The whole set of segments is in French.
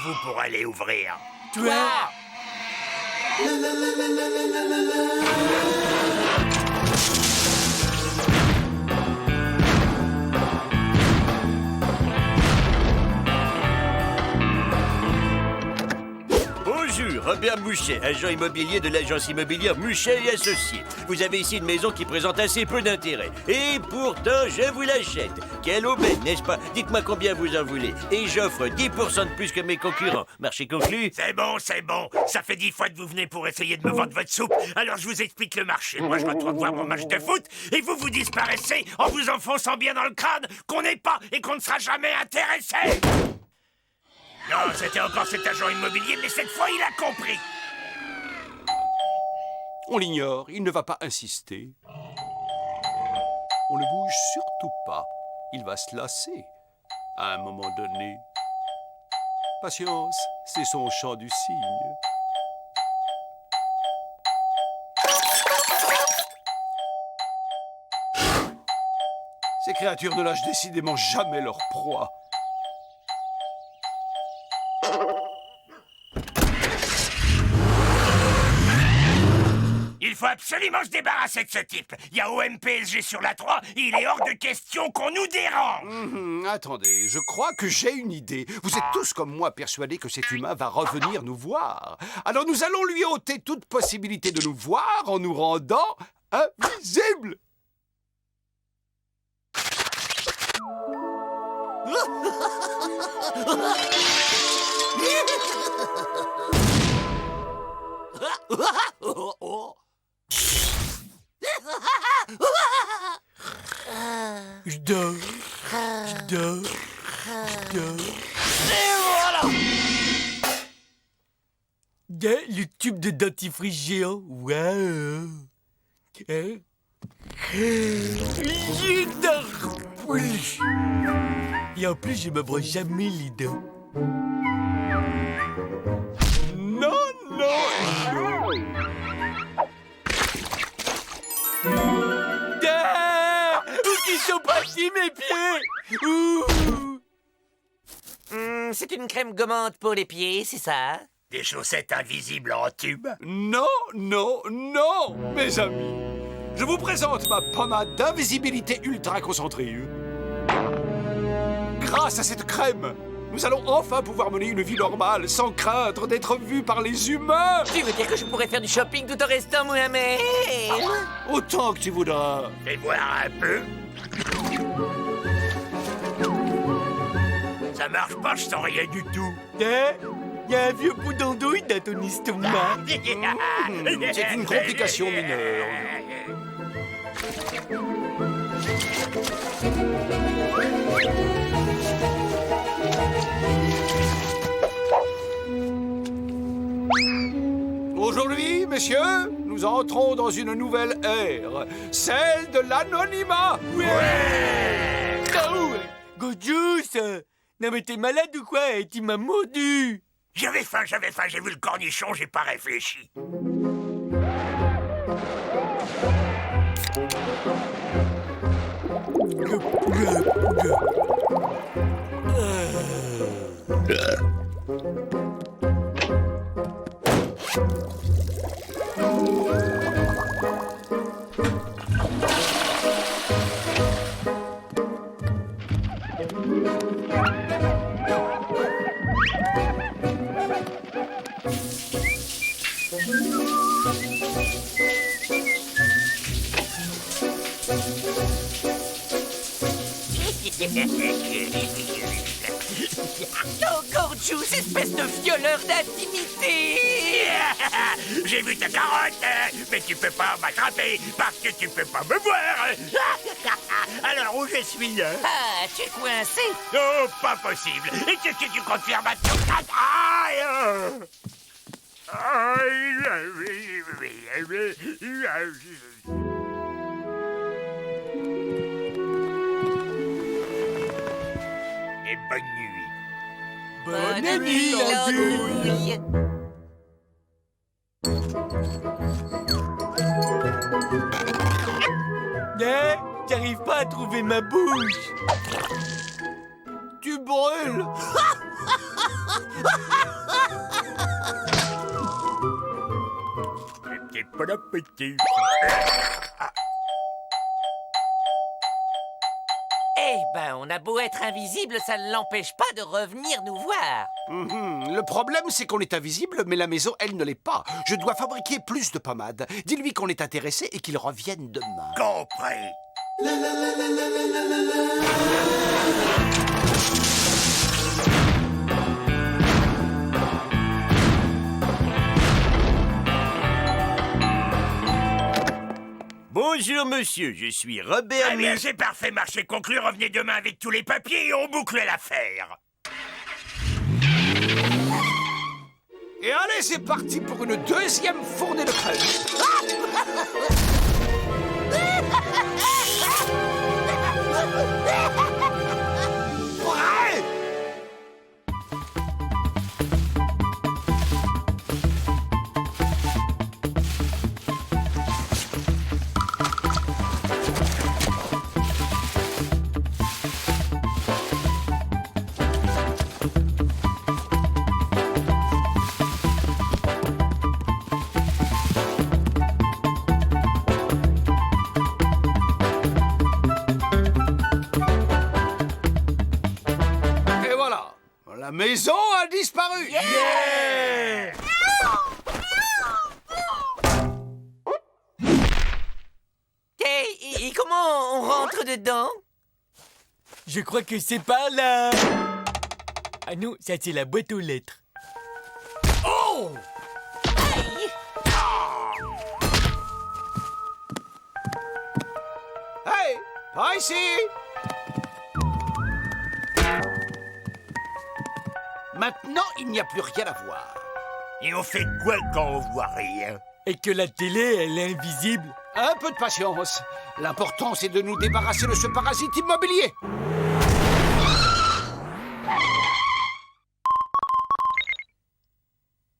êtes-vous pour aller ouvrir? Toi! Bonjour, Robert Mouchet, agent immobilier de l'agence immobilière Mouchet et Associés. Vous avez ici une maison qui présente assez peu d'intérêt. Et pourtant, je vous l'achète. Quelle aubaine, n'est-ce pas? Dites-moi combien vous en voulez. Et j'offre 10% de plus que mes concurrents. Marché conclu? C'est bon, c'est bon. Ça fait 10 fois que vous venez pour essayer de me vendre votre soupe. Alors je vous explique le marché. Moi, je retourne voir mon match de foot et vous disparaissez en vous enfonçant bien dans le crâne qu'on n'est pas et qu'on ne sera jamais intéressé. Non, c'était encore cet agent immobilier, mais cette fois, il a compris. On l'ignore, il ne va pas insister. On ne bouge surtout pas. Il va se lasser à un moment donné. Patience, c'est son chant du cygne. Ces créatures ne lâchent décidément jamais leur proie. Il faut absolument se débarrasser de ce type. Il y a OMPSG sur la 3, il est hors de question qu'on nous dérange. Attendez, je crois que j'ai une idée. Vous êtes tous comme moi persuadés que cet humain va revenir nous voir. Alors nous allons lui ôter toute possibilité de nous voir en nous rendant invisibles. Je dors. Le tube de dentifrice géant. Waouh. Je dors plus. Et en plus, je me brosse jamais les dents. Non. Où qu'ils sont partis mes pieds? C'est une crème gommante pour les pieds, c'est ça? Des chaussettes invisibles en tube? Non, mes amis. Je vous présente ma pommade d'invisibilité ultra concentrée. Grâce à cette crème, nous allons enfin pouvoir mener une vie normale sans craindre d'être vus par les humains. Tu veux dire que je pourrais faire du shopping tout en restant Mohamed? Autant que tu voudras. Fais voir un peu. Ça marche pas, je sens rien du tout. Il y a un vieux bout d'andouille dans ton estomac. C'est une complication mineure. Aujourd'hui, messieurs, nous entrons dans une nouvelle ère, celle de l'anonymat. Ouais. Gojus, non mais t'es malade ou quoi? Tu m'as mordu. J'avais faim, j'ai vu le cornichon, j'ai pas réfléchi. Oh, Gorgeous, espèce de violeur d'intimité! J'ai vu ta carotte, mais tu peux pas m'attraper parce que tu peux pas me voir. Alors où je suis? Ah, tu es coincé? Oh, pas possible. Et qu'est-ce que tu comptes faire maintenant? Et bonne nuit. Bonne nuit, l'andouille! J'arrive pas à trouver ma bouche. Tu brûles. C'était pas la petite. Eh ben, on a beau être invisible, ça ne l'empêche pas de revenir nous voir. Le problème, c'est qu'on est invisible, mais la maison, elle ne l'est pas. Je dois fabriquer plus de pommade. Dis-lui qu'on est intéressé et qu'il revienne demain. Compris. Bonjour, monsieur, je suis Robert Très bien, Muchet. c'est parfait, marché conclu. Revenez demain avec tous les papiers et on boucle l'affaire. Et allez, c'est parti pour une deuxième fournée de crème. Prêt ? Et voilà, la maison a disparu. Et comment on rentre dedans? Je crois que c'est par là. Ah non, ça c'est la boîte aux lettres. Oh! Hey, par ici. Maintenant, il n'y a plus rien à voir. Et on fait quoi quand on voit rien? Et que la télé, elle est invisible. Un peu de patience. L'important, c'est de nous débarrasser de ce parasite immobilier.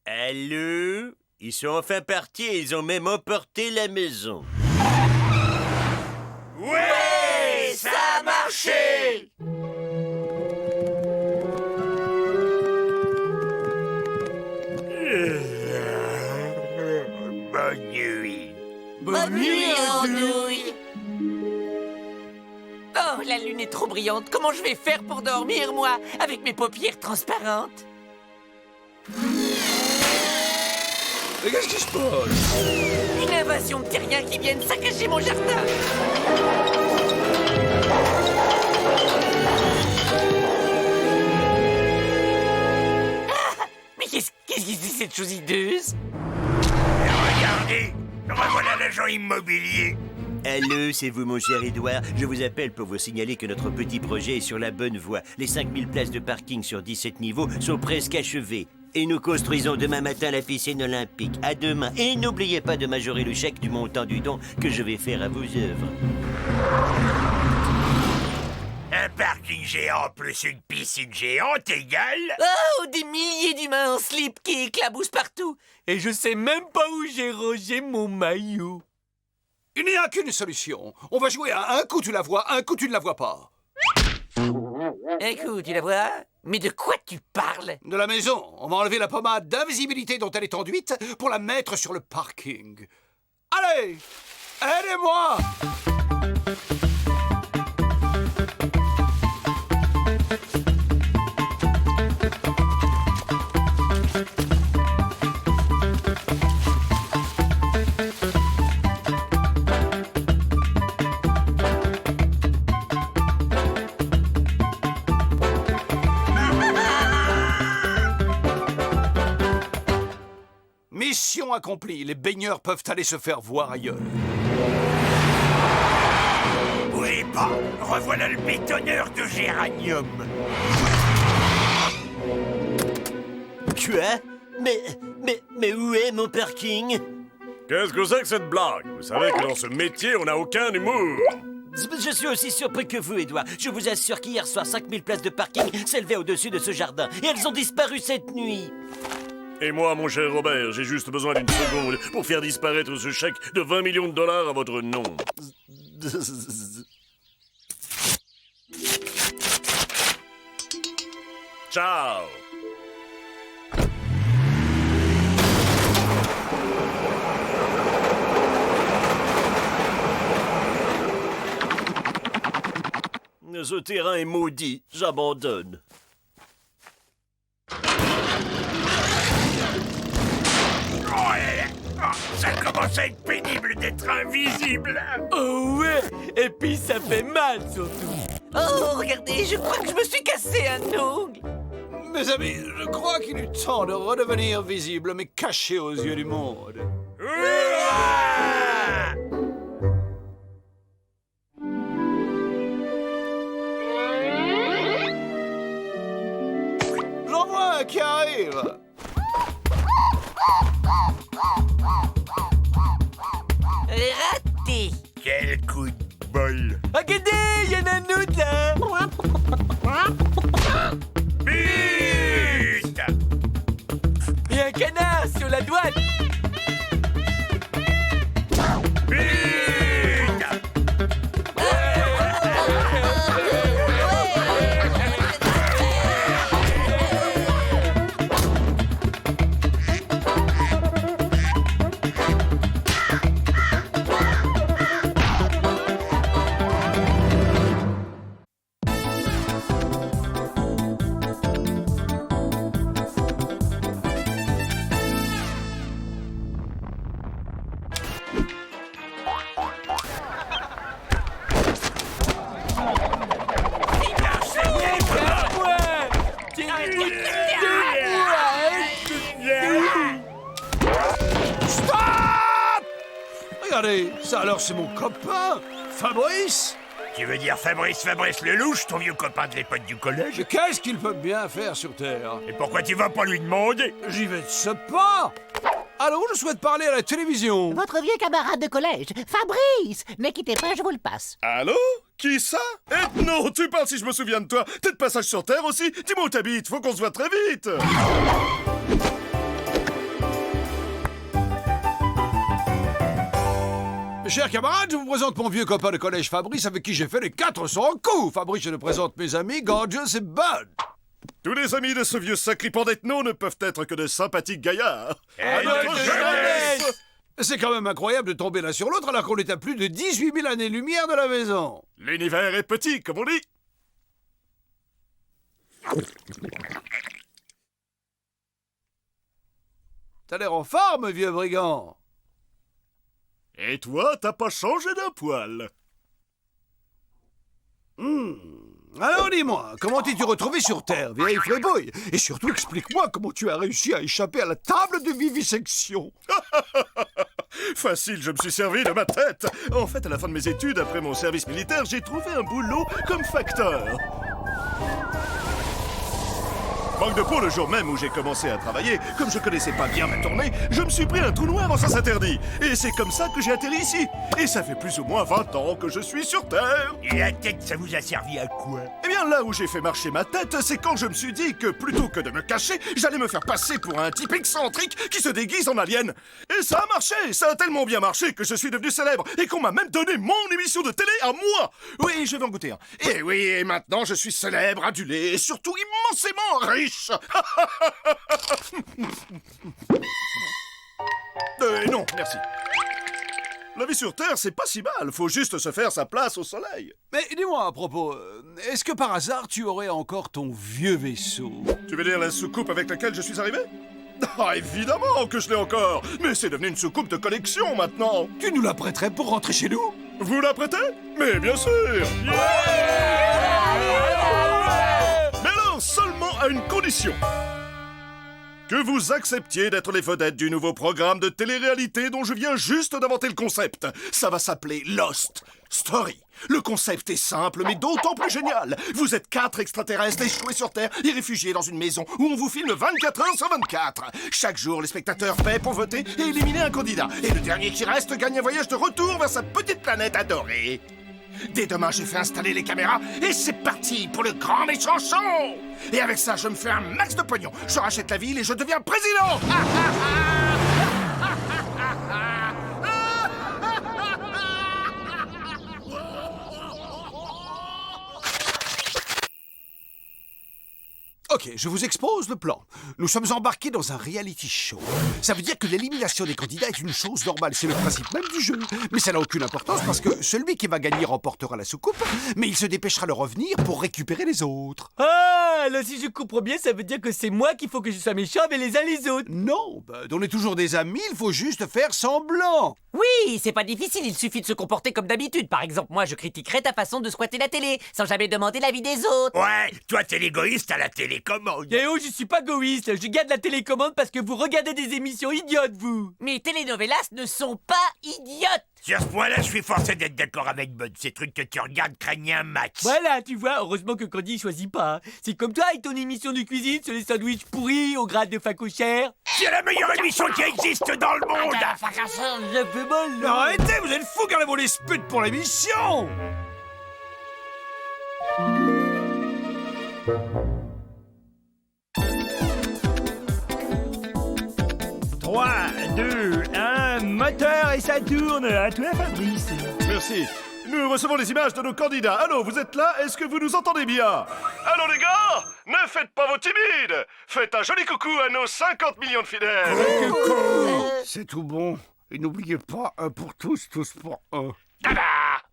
Allô? Ils sont enfin partis et ils ont même emporté la maison. Ouais, ça a marché! Bonne nuit. Bonne nuit, Andouille. Oh, la lune est trop brillante. Comment je vais faire pour dormir, moi, avec mes paupières transparentes? Mais qu'est-ce qui se passe? Une invasion de terriens qui viennent saccager mon jardin. Ah, mais qu'est-ce que c'est cette chose hideuse? Regardez, revoilà l'agent immobilier. Allô, c'est vous, mon cher Édouard. Je vous appelle pour vous signaler que notre petit projet est sur la bonne voie. Les 5000 places de parking sur 17 niveaux sont presque achevées. Et nous construisons demain matin la piscine olympique. À demain. Et n'oubliez pas de majorer le chèque du montant du don que je vais faire à vos œuvres. Un parking géant plus une piscine géante égale... Oh, des milliers d'humains en slip qui éclaboussent partout. Et je sais même pas où j'ai rangé mon maillot. Il n'y a qu'une solution. On va jouer à un coup tu la vois, un coup tu ne la vois pas. Un coup, tu la vois? Mais de quoi tu parles? De la maison, on va enlever la pommade d'invisibilité dont elle est enduite pour la mettre sur le parking. Allez, aidez-moi! Mission accomplie, les baigneurs peuvent aller se faire voir ailleurs. Bougez pas, revoilà le bétonneur de géranium. Quoi? Mais où est mon parking? Qu'est-ce que c'est que cette blague? Vous savez que dans ce métier, on n'a aucun humour. Je suis aussi surpris que vous, Édouard. Je vous assure qu'hier soir, 5000 places de parking s'élevaient au-dessus de ce jardin. Et elles ont disparu cette nuit. Et moi, mon cher Robert, j'ai juste besoin d'une seconde pour faire disparaître ce chèque de 20 millions de dollars à votre nom. Ciao. Ce terrain est maudit. J'abandonne. Ça commence à être pénible d'être invisible. Oh ouais. Et puis ça fait mal surtout. Oh, regardez, je crois que je me suis cassé un ongle. Mes amis, je crois qu'il est temps de redevenir visible, mais caché aux yeux du monde. J'en vois un qui arrive. Raté. Quel coup de bol. Regardez, il y en a un autre là. But. Et un canard sur la douane. But. Regardez, ça alors c'est mon copain, Fabrice. Tu veux dire Fabrice le louche, ton vieux copain de l'époque du collège? Mais qu'est-ce qu'il peut bien faire sur Terre? Et pourquoi tu vas pas lui demander? J'y vais de ce pas. Allô, je souhaite parler à la télévision. Votre vieux camarade de collège, Fabrice. Ne quittez pas, je vous le passe. Allô? Qui ça? Eh non, tu parles si je me souviens de toi. T'es de passage sur Terre aussi? Dis-moi où t'habites, faut qu'on se voit très vite. Chers camarades, je vous présente mon vieux copain de collège Fabrice avec qui j'ai fait les 400 coups. Fabrice, je le présente mes amis Gorgeous et Bud. Tous les amis de ce vieux sacripant d'ethno ne peuvent être que de sympathiques gaillards. À notre jeunesse. C'est quand même incroyable de tomber l'un sur l'autre alors qu'on est à plus de 18 000 années-lumière de la maison. L'univers est petit, comme on dit. T'as l'air en forme, vieux brigand. Et toi, t'as pas changé d'un poil. Alors dis-moi, comment t'es-tu retrouvé sur Terre, vieille frébouille? Et surtout, explique-moi comment tu as réussi à échapper à la table de vivisection. Facile, je me suis servi de ma tête. En fait, à la fin de mes études, après mon service militaire, j'ai trouvé un boulot comme facteur. Manque de peau, le jour même où j'ai commencé à travailler, comme je connaissais pas bien ma tournée, je me suis pris un trou noir en sens interdit. Et c'est comme ça que j'ai atterri ici. Et ça fait plus ou moins 20 ans que je suis sur Terre. Et la tête, ça vous a servi à quoi? Eh bien, là où j'ai fait marcher ma tête, c'est quand je me suis dit que plutôt que de me cacher, j'allais me faire passer pour un type excentrique qui se déguise en alien. Et ça a marché. Ça a tellement bien marché que je suis devenu célèbre et qu'on m'a même donné mon émission de télé à moi. Oui, je vais en goûter un. Et oui, et maintenant je suis célèbre, adulé et surtout immensément riche. Non, merci. La vie sur Terre, c'est pas si mal. Faut juste se faire sa place au soleil. Mais dis-moi à propos, est-ce que par hasard tu aurais encore ton vieux vaisseau? Tu veux dire la soucoupe avec laquelle je suis arrivé? Ah, évidemment que je l'ai encore. Mais c'est devenu une soucoupe de collection maintenant. Tu nous la prêterais pour rentrer chez nous? Vous la prêtez? Mais bien sûr. Mais alors, seulement à une condition. Que vous acceptiez d'être les vedettes du nouveau programme de télé-réalité dont je viens juste d'inventer le concept. Ça va s'appeler Lost Story. Le concept est simple, mais d'autant plus génial. Vous êtes 4 extraterrestres échoués sur Terre et réfugiés dans une maison où on vous filme 24 heures sur 24. Chaque jour, les spectateurs paient pour voter et éliminer un candidat. Et le dernier qui reste gagne un voyage de retour vers sa petite planète adorée. Dès demain, j'ai fait installer les caméras et c'est parti pour le grand méchant show. Et avec ça, je me fais un max de pognon. Je rachète la ville et je deviens président. Ok, je vous expose le plan. Nous sommes embarqués dans un reality show. Ça veut dire que l'élimination des candidats est une chose normale. C'est le principe même du jeu. Mais ça n'a aucune importance parce que celui qui va gagner remportera la soucoupe, mais il se dépêchera de revenir pour récupérer les autres. Ah, là, si je comprends bien, ça veut dire que c'est moi qu'il faut que je sois méchant avec les uns les autres. Non, Bud, on est toujours des amis, il faut juste faire semblant. Oui, c'est pas difficile, il suffit de se comporter comme d'habitude. Par exemple, moi, je critiquerais ta façon de squatter la télé, sans jamais demander l'avis des autres. Ouais, toi t'es l'égoïste à la télécommande. Eh oh, je suis pas égoïste, je garde la télécommande parce que vous regardez des émissions idiotes, vous. Mes telenovelas ne sont pas idiotes. Sur ce point-là, je suis forcé d'être d'accord avec Bud. Ces trucs que tu regardes craignent un max. Voilà, tu vois, heureusement que Candy choisit pas. C'est comme toi avec ton émission de cuisine sur les sandwichs pourris au grade de facochère. C'est la meilleure émission qui existe dans le monde. Je fais mal, là. Arrêtez, vous êtes fous, gardez-vous les spuds pour l'émission. 3, 2, 1, moteur et ça tourne. À toi, Fabrice. Merci. Nous recevons les images de nos candidats. Allô, vous êtes là? Est-ce que vous nous entendez bien? Allô, les gars? Ne faites pas vos timides. Faites un joli coucou à nos 50 millions de fidèles. C'est tout bon. Et n'oubliez pas, un pour tous, tous pour un. Tada!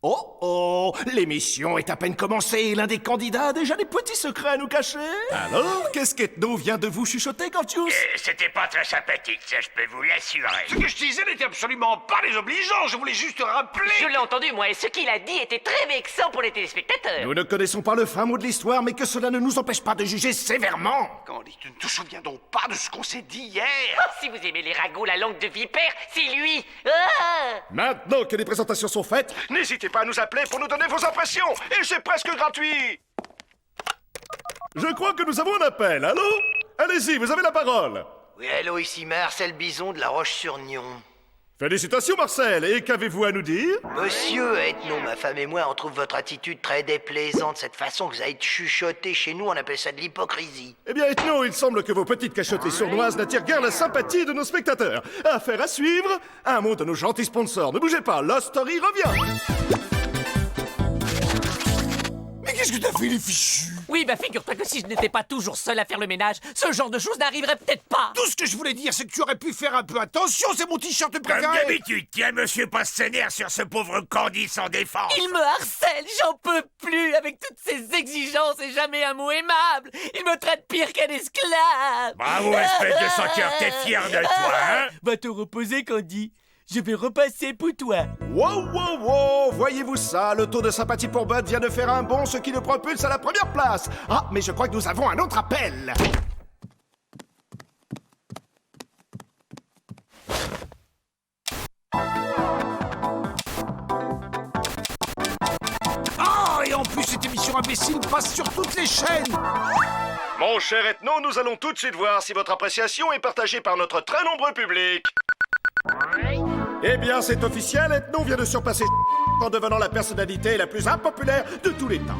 Oh oh, l'émission est à peine commencée et l'un des candidats a déjà des petits secrets à nous cacher. Alors, qu'est-ce qu'Ethno vient de vous chuchoter, Gorgius? C'était pas très sympathique, ça, je peux vous l'assurer. Ce que je disais n'était absolument pas désobligeant, je voulais juste rappeler. Je l'ai entendu, moi, et ce qu'il a dit était très vexant pour les téléspectateurs. Nous ne connaissons pas le fin mot de l'histoire, mais que cela ne nous empêche pas de juger sévèrement. Candy, tu ne te souviens donc pas de ce qu'on s'est dit hier? Oh, si vous aimez les ragots, la langue de vipère, c'est lui. Ah! Maintenant que les présentations sont faites, n'hésitez pas à nous appeler pour nous donner vos impressions. Et c'est presque gratuit. Je crois que nous avons un appel. Allô? Allez-y, vous avez la parole. Oui, allô, ici Marcel Bison de La Roche-sur-Nion. Félicitations, Marcel. Et qu'avez-vous à nous dire? Monsieur Ethno, ma femme et moi, on trouve votre attitude très déplaisante. Cette façon que vous avez de chuchoter chez nous, on appelle ça de l'hypocrisie. Eh bien, Ethno, il semble que vos petites cachotteries sournoises n'attirent guère la sympathie de nos spectateurs. Affaire à suivre. Un mot de nos gentils sponsors. Ne bougez pas, Lost Story revient. Mais qu'est-ce que t'as fait, les fichus? Oui, bah figure-toi que si je n'étais pas toujours seul à faire le ménage, ce genre de choses n'arriverait peut-être pas. Tout ce que je voulais dire, c'est que tu aurais pu faire un peu attention, c'est mon t-shirt Comme préféré. d'habitude, tiens, monsieur pas se sénère sur ce pauvre Candy sans défense. Il me harcèle, j'en peux plus avec toutes ces exigences et jamais un mot aimable. Il me traite pire qu'un esclave. Bravo, espèce de senteur, t'es fier de toi, hein? Va te reposer, Candy. Je vais repasser pour toi. Wow, wow, wow, voyez-vous ça? Le taux de sympathie pour Bud vient de faire un bond, ce qui le propulse à la première place. Ah, mais je crois que nous avons un autre appel. Ah, et en plus, cette émission imbécile passe sur toutes les chaînes. Mon cher Ethno, nous allons tout de suite voir si votre appréciation est partagée par notre très nombreux public. Eh bien, c'est officiel, Ethno vient de surpasser en devenant la personnalité la plus impopulaire de tous les temps.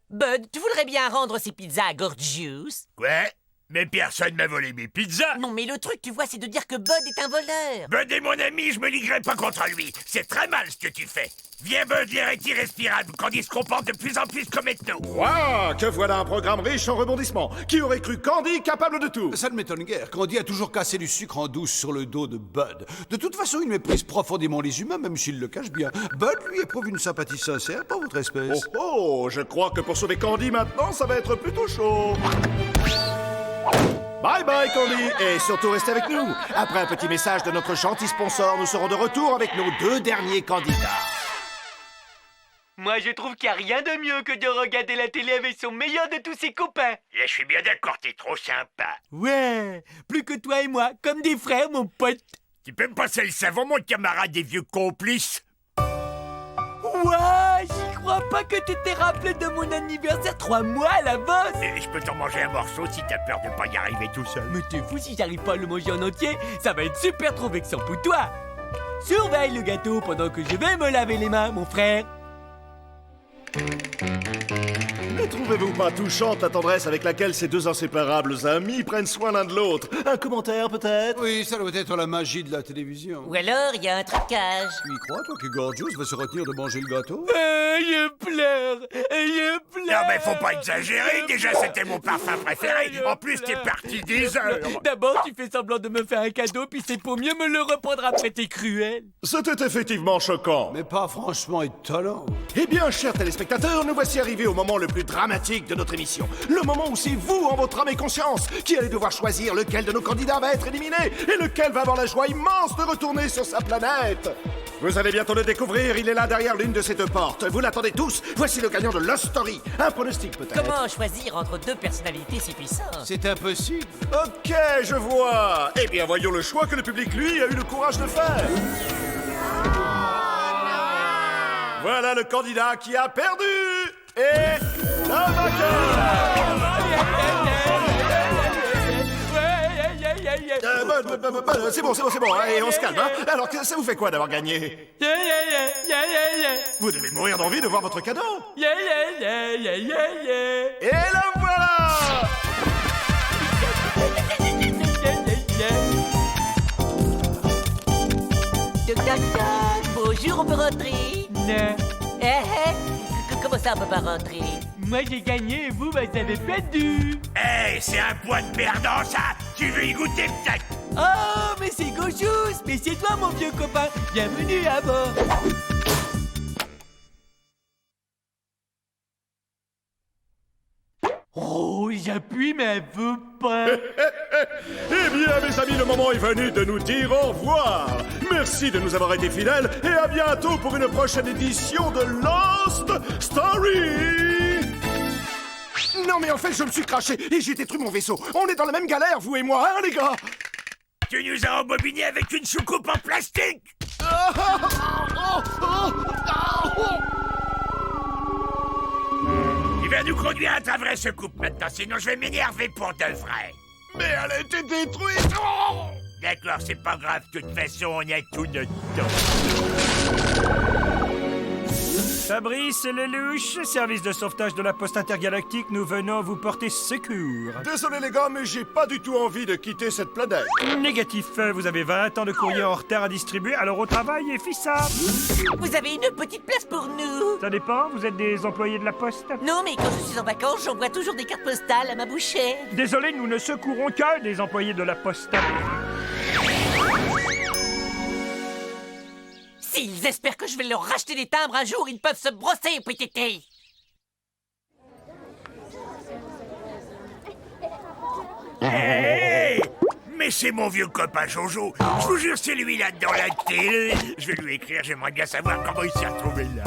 Bud, tu voudrais bien rendre ces pizzas à Gorgius? Ouais, mais personne m'a volé mes pizzas. Non, mais le truc, tu vois, c'est de dire que Bud est un voleur. Bud est mon ami, je me liguerai pas contre lui. C'est très mal ce que tu fais. Viens, Bud, l'air est irrespirable quand il se comporte de plus en plus comme Ethno. Waouh, que voilà un programme riche en rebondissements. Qui aurait cru Candy capable de tout? Ça ne m'étonne guère. Candy a toujours cassé du sucre en douce sur le dos de Bud. De toute façon, il méprise profondément les humains, même s'il le cache bien. Bud lui éprouve une sympathie sincère pour votre espèce. Oh, oh, je crois que pour sauver Candy maintenant, ça va être plutôt chaud. Bye bye Candy, et surtout restez avec nous. Après un petit message de notre gentil sponsor, nous serons de retour avec nos 2 derniers candidats. Moi, je trouve qu'il n'y a rien de mieux que de regarder la télé avec son meilleur de tous ses copains. Là, je suis bien d'accord, t'es trop sympa. Ouais, plus que toi et moi, comme des frères, mon pote. Tu peux me passer le savon, mon camarade des vieux complices? Ouais, j'y crois pas que tu t'es rappelé de mon anniversaire 3 mois à l'avance. Et je peux t'en manger un morceau si t'as peur de pas y arriver tout seul. Mais t'es fou, si j'arrive pas à le manger en entier, ça va être super trop vexant pour toi. Surveille le gâteau pendant que je vais me laver les mains, mon frère. Mais Ne trouvez-vous pas touchante la tendresse avec laquelle ces deux inséparables amis prennent soin l'un de l'autre? Un commentaire peut-être? Oui, ça doit être la magie de la télévision. Ou alors, il y a un trucage. Tu y crois, toi, que Gorgeous va se retenir de manger le gâteau? Je pleure. Je pleure. Non mais faut pas exagérer, déjà c'était mon parfum préféré. En plus t'es parti des heures. D'abord, tu fais semblant de me faire un cadeau, puis c'est pour mieux me le reprendre après, t'es cruel. C'était effectivement choquant. Mais pas franchement étonnant. Eh bien, chers téléspectateurs, nous voici arrivés au moment le plus dramatique de notre émission. Le moment où c'est vous, en votre âme et conscience, qui allez devoir choisir lequel de nos candidats va être éliminé et lequel va avoir la joie immense de retourner sur sa planète. Vous allez bientôt le découvrir, il est là derrière l'une de ces deux portes. Vous l'attendez tous, voici le gagnant de Lost Story. Un pronostic peut-être? Comment choisir entre deux personnalités si puissantes? C'est impossible. Ok, je vois. Eh bien, voyons le choix que le public, lui, a eu le courage de faire. Voilà le candidat qui a perdu et le vainqueur. C'est bon, allez, on se calme, hein. Alors, ça vous fait quoi d'avoir gagné? Vous devez mourir d'envie de voir votre cadeau. Et le voilà. Toc toc toc. Bonjour, on peut rentrer? Non. Comment ça, on peut pas rentrer? Moi, j'ai gagné et vous, vous avez perdu. Hey, c'est un point de perdant ça. Tu veux y goûter peut-être? Oh, mais c'est Gorgeous. Mais c'est toi, mon vieux copain. Bienvenue à bord. Oh, j'appuie, mais elle veut pas. Eh bien, mes amis, le moment est venu de nous dire au revoir. Merci de nous avoir été fidèles et à bientôt pour une prochaine édition de Lost Story. Non, mais en fait, je me suis craché et j'ai détruit mon vaisseau. On est dans la même galère, vous et moi, hein, les gars? Tu nous as embobiné avec une soucoupe en plastique. Tu vas nous conduire à ta vraie soucoupe maintenant, sinon je vais m'énerver pour de vrai. Mais elle a été détruite. D'accord, c'est pas grave, de toute façon, on a tout notre temps. Fabrice Lelouch, service de sauvetage de la Poste Intergalactique, nous venons vous porter secours. Désolé, les gars, mais j'ai pas du tout envie de quitter cette planète. Négatif, vous avez 20 ans de courrier en retard à distribuer, alors au travail et fissable. Vous avez une petite place pour nous? Ça dépend, vous êtes des employés de la Poste? Non, mais quand je suis en vacances, j'envoie toujours des cartes postales à ma bouchée. Désolé, nous ne secourons que des employés de la Poste. S'ils espèrent que je vais leur racheter des timbres un jour, ils peuvent se brosser, PTT. Hey, mais c'est mon vieux copain Jojo. Je vous jure, c'est lui là dans la télé. Je vais lui écrire, j'aimerais bien savoir comment il s'est retrouvé là.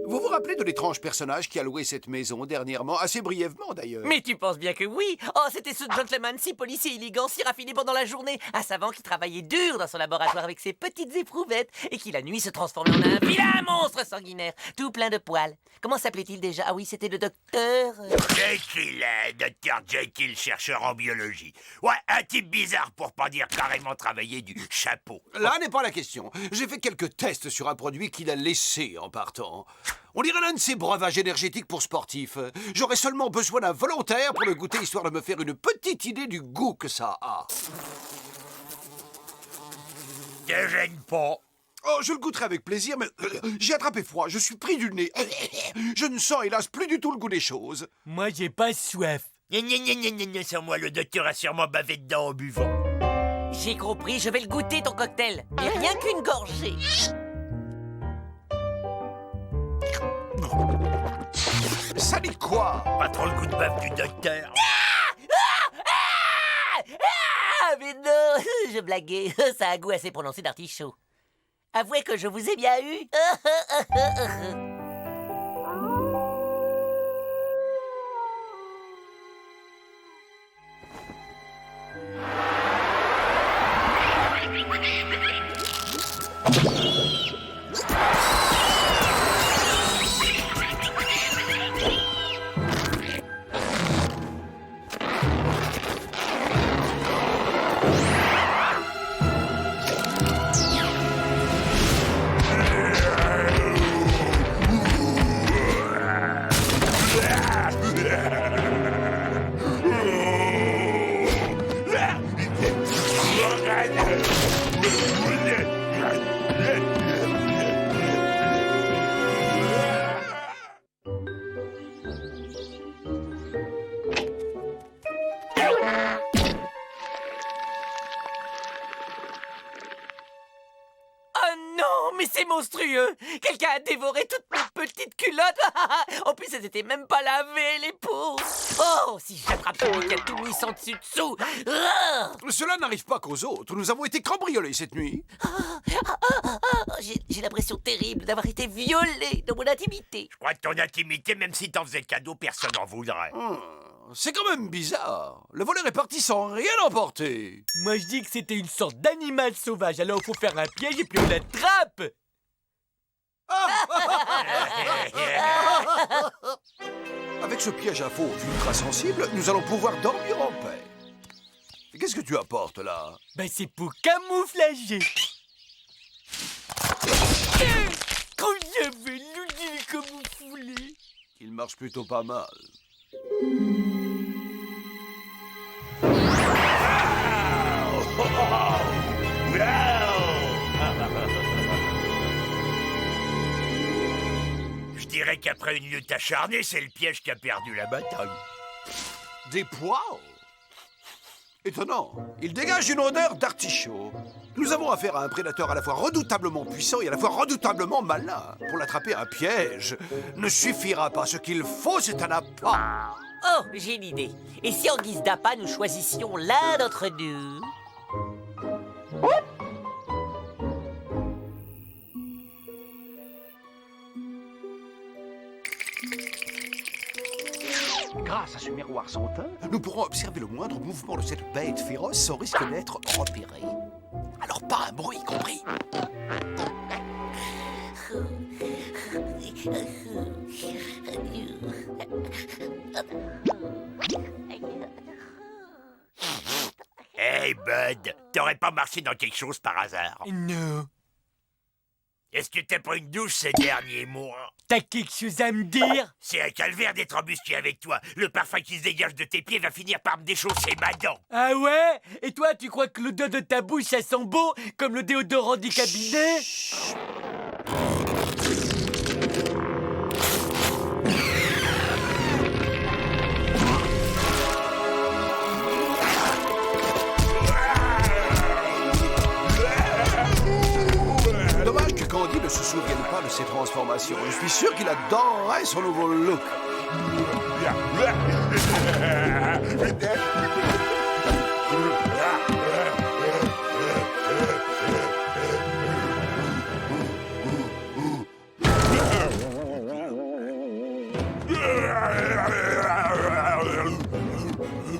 Vous vous rappelez de l'étrange personnage qui a loué cette maison dernièrement, assez brièvement d'ailleurs? Mais tu penses bien que oui. Oh, c'était ce gentleman si poli, si élégant, si raffiné pendant la journée. Un savant qui travaillait dur dans son laboratoire avec ses petites éprouvettes et qui la nuit se transformait en un vilain monstre sanguinaire, tout plein de poils. Comment s'appelait-il déjà? Ah oui, c'était le docteur... Jekyll, docteur Jekyll, chercheur en biologie. Ouais, un type bizarre pour pas dire carrément travailler du chapeau. Là n'est pas la question. J'ai fait quelques tests sur un produit qu'il a laissé en partant. On dirait l'un de ces breuvages énergétiques pour sportifs. J'aurais seulement besoin d'un volontaire pour le goûter, histoire de me faire une petite idée du goût que ça a. Te gêne pas. Oh, je le goûterai avec plaisir, mais j'ai attrapé froid, je suis pris du nez. Je ne sens hélas plus du tout le goût des choses. Moi, j'ai pas soif. Sans moi, le docteur a sûrement bavé dedans en buvant. J'ai compris, je vais le goûter ton cocktail. Et rien qu'une gorgée. Ça dit quoi? Pas trop le goût de bave du docteur. Ah, mais non, je blaguais. Ça a un goût assez prononcé d'artichaut. Avouez que je vous ai bien eu. Oh non, mais c'est monstrueux! Quelqu'un a dévoré toutes mes petites culottes! En plus, elles étaient même pas lavées, les pauvres! Oh, si j'attrape celui qui a tout mis sans dessus-dessous! Cela n'arrive pas qu'aux autres. Nous avons été cambriolés cette nuit. J'ai l'impression terrible d'avoir été violée dans mon intimité. Je crois que ton intimité, même si t'en faisais cadeau, personne n'en voudrait. C'est quand même bizarre. Le voleur est parti sans rien emporter. Moi, je dis que c'était une sorte d'animal sauvage. Alors, il faut faire un piège et puis on l'attrape. Avec ce piège à faux ultra sensible, nous allons pouvoir dormir en paix. Qu'est-ce que tu apportes là? Ben, c'est pour camouflager. Quand j'avais l'outil camouflé. Il marche plutôt pas mal. Je dirais qu'après une lutte acharnée, c'est le piège qui a perdu la bataille. Des poils? Étonnant. Il dégage une odeur d'artichaut. Nous avons affaire à un prédateur à la fois redoutablement puissant et à la fois redoutablement malin. Pour l'attraper, un piège ne suffira pas. Ce qu'il faut, c'est un appât. Oh, j'ai une idée. Et si en guise d'appât, nous choisissions l'un d'entre nous? Grâce à ce miroir sans teint, nous pourrons observer le moindre mouvement de cette bête féroce sans risque d'être repéré. Alors pas un bruit, compris? Hey, Bud, t'aurais pas marché dans quelque chose par hasard? Non. Est-ce que t'as pas une douche ces derniers mois? T'as quelque chose à me dire? C'est un calvaire d'être embusqué avec toi. Le parfum qui se dégage de tes pieds va finir par me déchausser ma dent. Ah ouais? Et toi, tu crois que l'odeur de ta bouche, ça sent bon comme le déodorant du cabinet? Dommage que Candy ne se souvienne pas de ses transformations. Je suis sûr qu'il adorerait son nouveau look.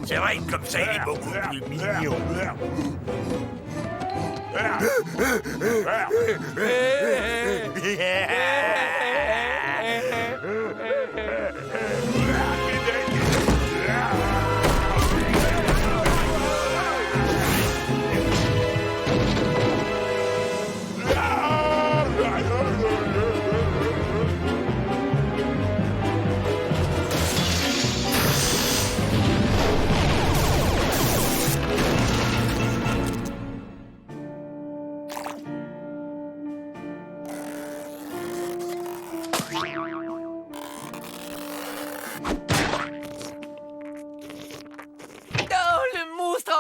C'est vrai que comme ça, il est beaucoup plus mignon.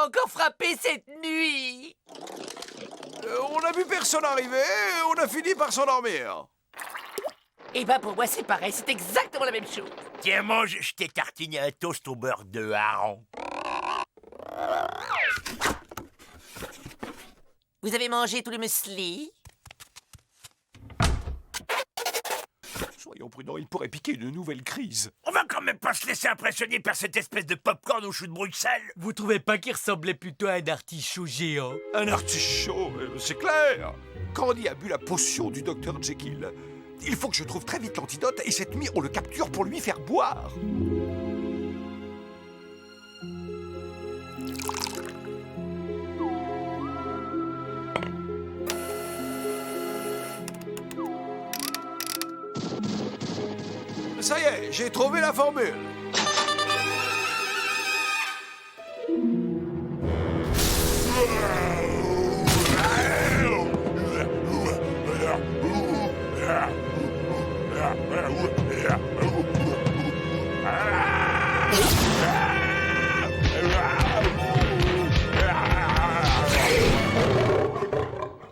Encore frappé cette nuit. On a vu personne arriver, on a fini par s'endormir. Eh ben pour moi c'est pareil, c'est exactement la même chose. Tiens, mange, je t'ai tartiné un toast au beurre de hareng. Vous avez mangé tout le muesli? Soyons prudents, il pourrait piquer une nouvelle crise. On va quand même pas se laisser impressionner par cette espèce de popcorn au chou de Bruxelles. Vous trouvez pas qu'il ressemblait plutôt à un artichaut géant? Un artichaut, c'est clair. Candy a bu la potion du docteur Jekyll. Il faut que je trouve très vite l'antidote et cette nuit, on le capture pour lui faire boire. Ça y est, j'ai trouvé la formule.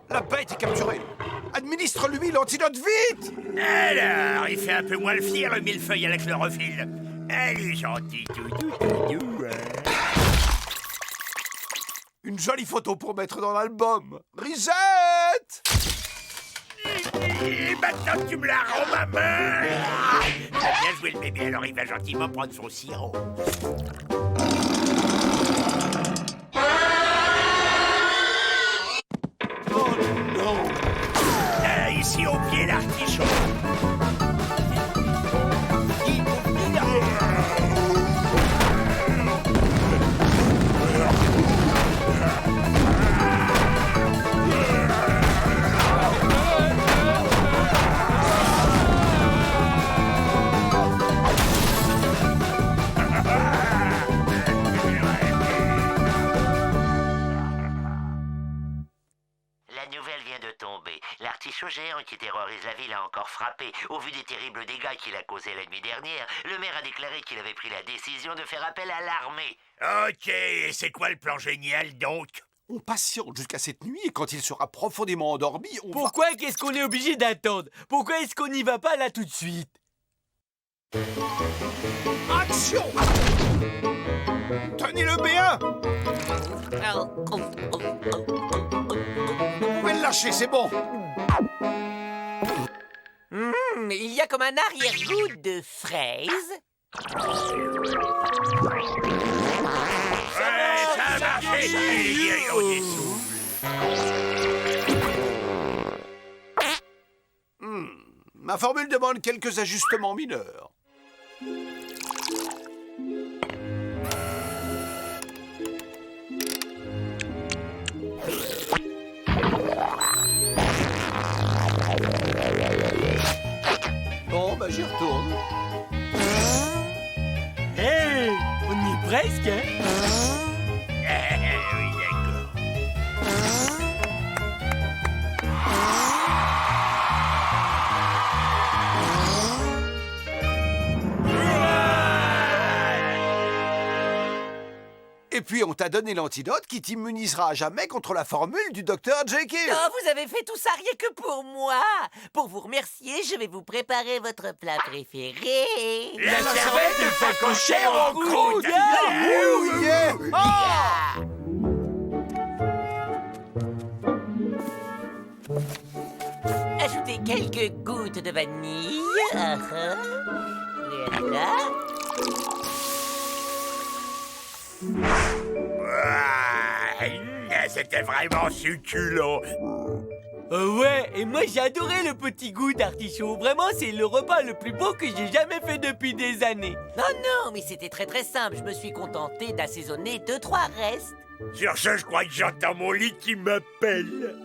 La bête est capturée. Administre-lui l'antidote vite. Alors, il fait un peu moins le fier, le millefeuille à la chlorophylle. Elle est gentille, tout. Une jolie photo pour mettre dans l'album. Risette! Et maintenant que tu me la rends, ma main. T'as bien joué le bébé, alors il va gentiment prendre son sirop. Oh non! Ici au pied l'artichaut. La nouvelle vient de tomber. L'artichaut géant qui terrorise la ville a encore frappé. Au vu des terribles dégâts qu'il a causés la nuit dernière, le maire a déclaré qu'il avait pris la décision de faire appel à l'armée. Ok, et c'est quoi le plan génial donc? On patiente jusqu'à cette nuit et quand il sera profondément endormi, on Pourquoi qu'est-ce qu'on est obligé d'attendre? Pourquoi est-ce qu'on n'y va pas là tout de suite? va... Action! Tenez-le bien! Vous pouvez le lâcher, c'est bon! Il y a comme un arrière-goût de fraise. Ça a marché. Il est au dessous. Ma formule demande quelques ajustements mineurs. Bon, bah j'y retourne. Hé, on y est presque, hein? Oui, d'accord. Et puis on t'a donné l'antidote qui t'immunisera à jamais contre la formule du docteur Jekyll. Oh, vous avez fait tout ça rien que pour moi. Pour vous remercier, je vais vous préparer votre plat préféré. La cervelle de facochère en croûte. Oh, yeah. Ah. Ajoutez quelques gouttes de vanille. Voilà. C'était vraiment succulent. Ouais, et moi j'ai adoré le petit goût d'artichaut. Vraiment, c'est le repas le plus beau que j'ai jamais fait depuis des années. Non, non, mais c'était très très simple. Je me suis contenté d'assaisonner 2-3 restes. Sur ce, je crois que j'entends mon lit qui m'appelle.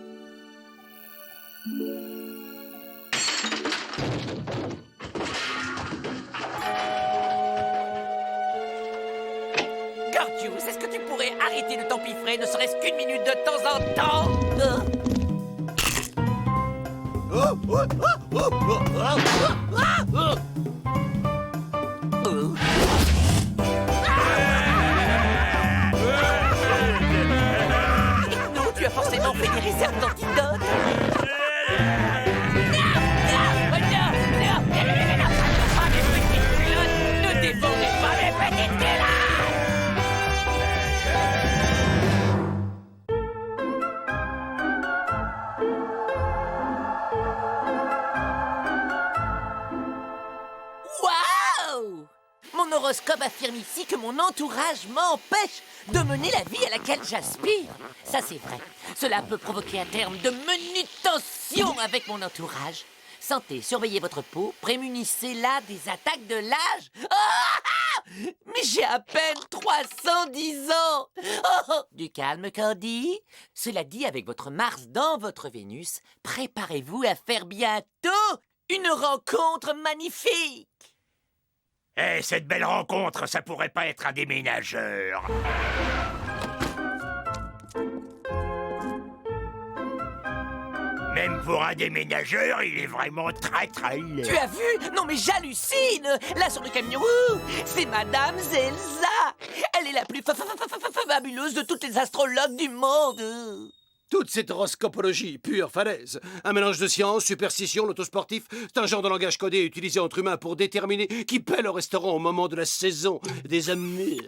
Gordius, est-ce que tu pourrais arrêter de t'empiffrer, ne serait-ce qu'une minute de temps en temps? Non, tu as forcément fait des réserves d'antidote. Ne défendez pas mes petites culottes. horoscope affirme ici que mon entourage m'empêche de mener la vie à laquelle j'aspire. Ça, c'est vrai. Cela peut provoquer à terme de manutentions avec mon entourage. Santé, surveillez votre peau, prémunissez-la des attaques de l'âge. Mais j'ai à peine 310 ans. Du calme, Candy. Cela dit, avec votre Mars dans votre Vénus, préparez-vous à faire bientôt une rencontre magnifique. Eh, cette belle rencontre, ça pourrait pas être un déménageur. Même pour un déménageur, il est vraiment très laid. Tu as vu? Non mais j'hallucine. Là sur le camion, c'est Madame Zelza. Elle est la plus fabuleuse de toutes les astrologues du monde. Toute cette horoscopologie, pure falaise. Un mélange de science, superstition, l'autosportif, c'est un genre de langage codé utilisé entre humains pour déterminer qui paie le restaurant au moment de la saison des amours.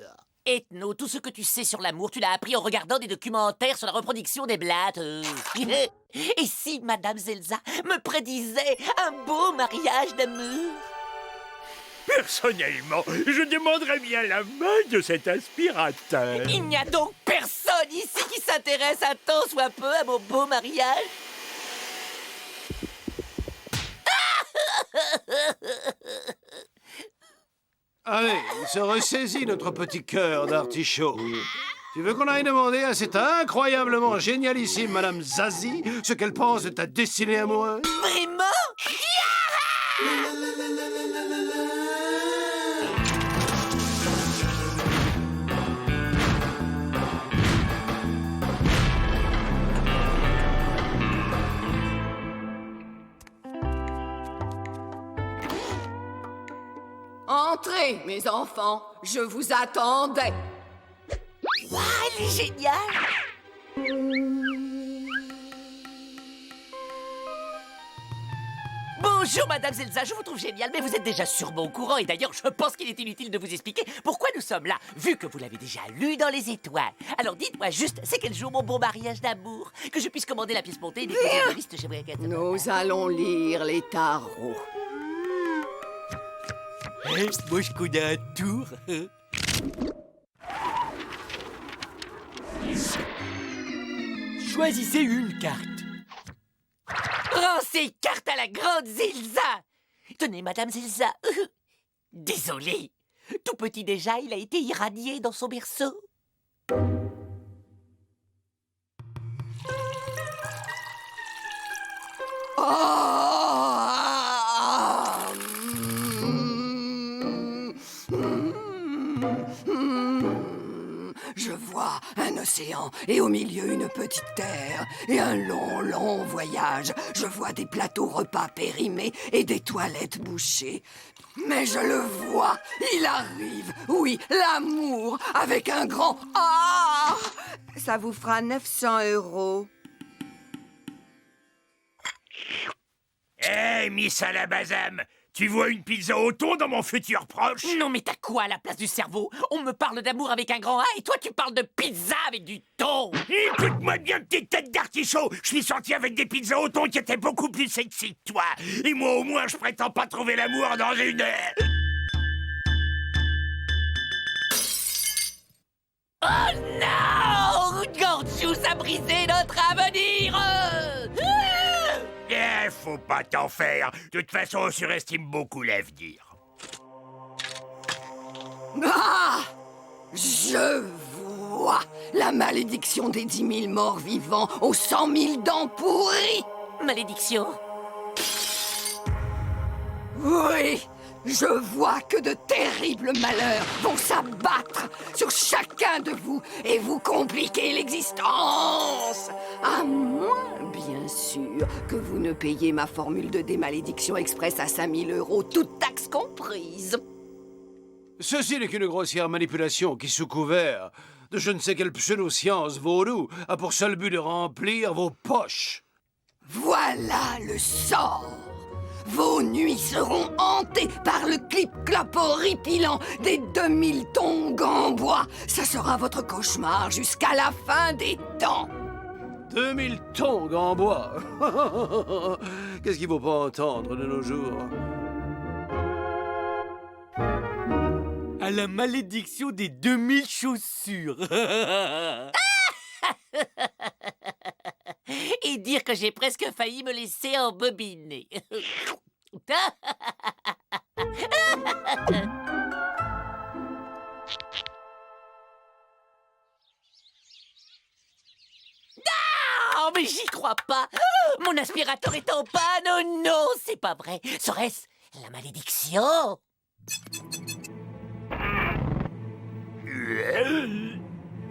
Ethno, tout ce que tu sais sur l'amour, tu l'as appris en regardant des documentaires sur la reproduction des blattes. Et si Madame Zelza me prédisait un beau mariage d'amour? Personnellement, je demanderais bien la main de cet aspirateur. Il n'y a donc personne ici qui s'intéresse un tant soit peu à mon beau mariage? Allez, il se ressaisit notre petit cœur d'artichaut. Tu veux qu'on aille demander à cette incroyablement génialissime Madame Zazie ce qu'elle pense de ta destinée amoureuse? Vraiment? Entrez, mes enfants, je vous attendais. Waouh, elle est géniale! Bonjour, Madame Zelza, je vous trouve géniale, mais vous êtes déjà sûrement au courant, et d'ailleurs, je pense qu'il est inutile de vous expliquer pourquoi nous sommes là, vu que vous l'avez déjà lu dans les étoiles. Alors dites-moi juste, c'est quel jour mon beau mariage d'amour? Que je puisse commander la pièce montée et déposer la liste chez Briacat. Nous allons lire les tarots. Moi, je connais un tour. Choisissez une carte. Rends ces cartes à la grande Zelza! Tenez, Madame Zelza. Désolé. Tout petit déjà, il a été irradié dans son berceau. Je vois un océan et au milieu une petite terre et un long, long voyage. Je vois des plateaux repas périmés et des toilettes bouchées. Mais je le vois, il arrive. Oui, l'amour avec un grand A. Ça vous fera 900 €. Eh, Miss Alabazam, tu vois une pizza au thon dans mon futur proche? Non, mais t'as quoi à la place du cerveau? On me parle d'amour avec un grand A et toi, tu parles de pizza avec du thon. Écoute-moi bien, petite tête d'artichaut. Je suis sorti avec des pizzas au thon qui étaient beaucoup plus sexy que toi. Et moi, au moins, je prétends pas trouver l'amour dans une... Oh non! Gorgeous a brisé notre avenir! Eh, faut pas t'en faire. De toute façon, on surestime beaucoup l'avenir. Ah! Je vois la malédiction des 10 000 morts vivants aux 100 000 dents pourries. Malédiction? Oui, je vois que de terribles malheurs vont s'abattre sur chacun de vous et vous compliquer l'existence. À moins, bien sûr, que vous ne payiez ma formule de démalédiction express à 5 000 €, toutes taxes comprises. Ceci n'est qu'une grossière manipulation qui, sous couvert de je ne sais quelle pseudo-science vaudou, a pour seul but de remplir vos poches. Voilà le sort. Vos nuits seront hantées par le clip-clop horripilant des 2000 tongs en bois. Ça sera votre cauchemar jusqu'à la fin des temps. 2000 tongs en bois. Qu'est-ce qu'il ne faut pas entendre de nos jours? la malédiction des 2000 chaussures. Et dire que j'ai presque failli me laisser embobiner. Oh, mais j'y crois pas. Mon aspirateur est en panne. Oh non, c'est pas vrai. Serait-ce la malédiction?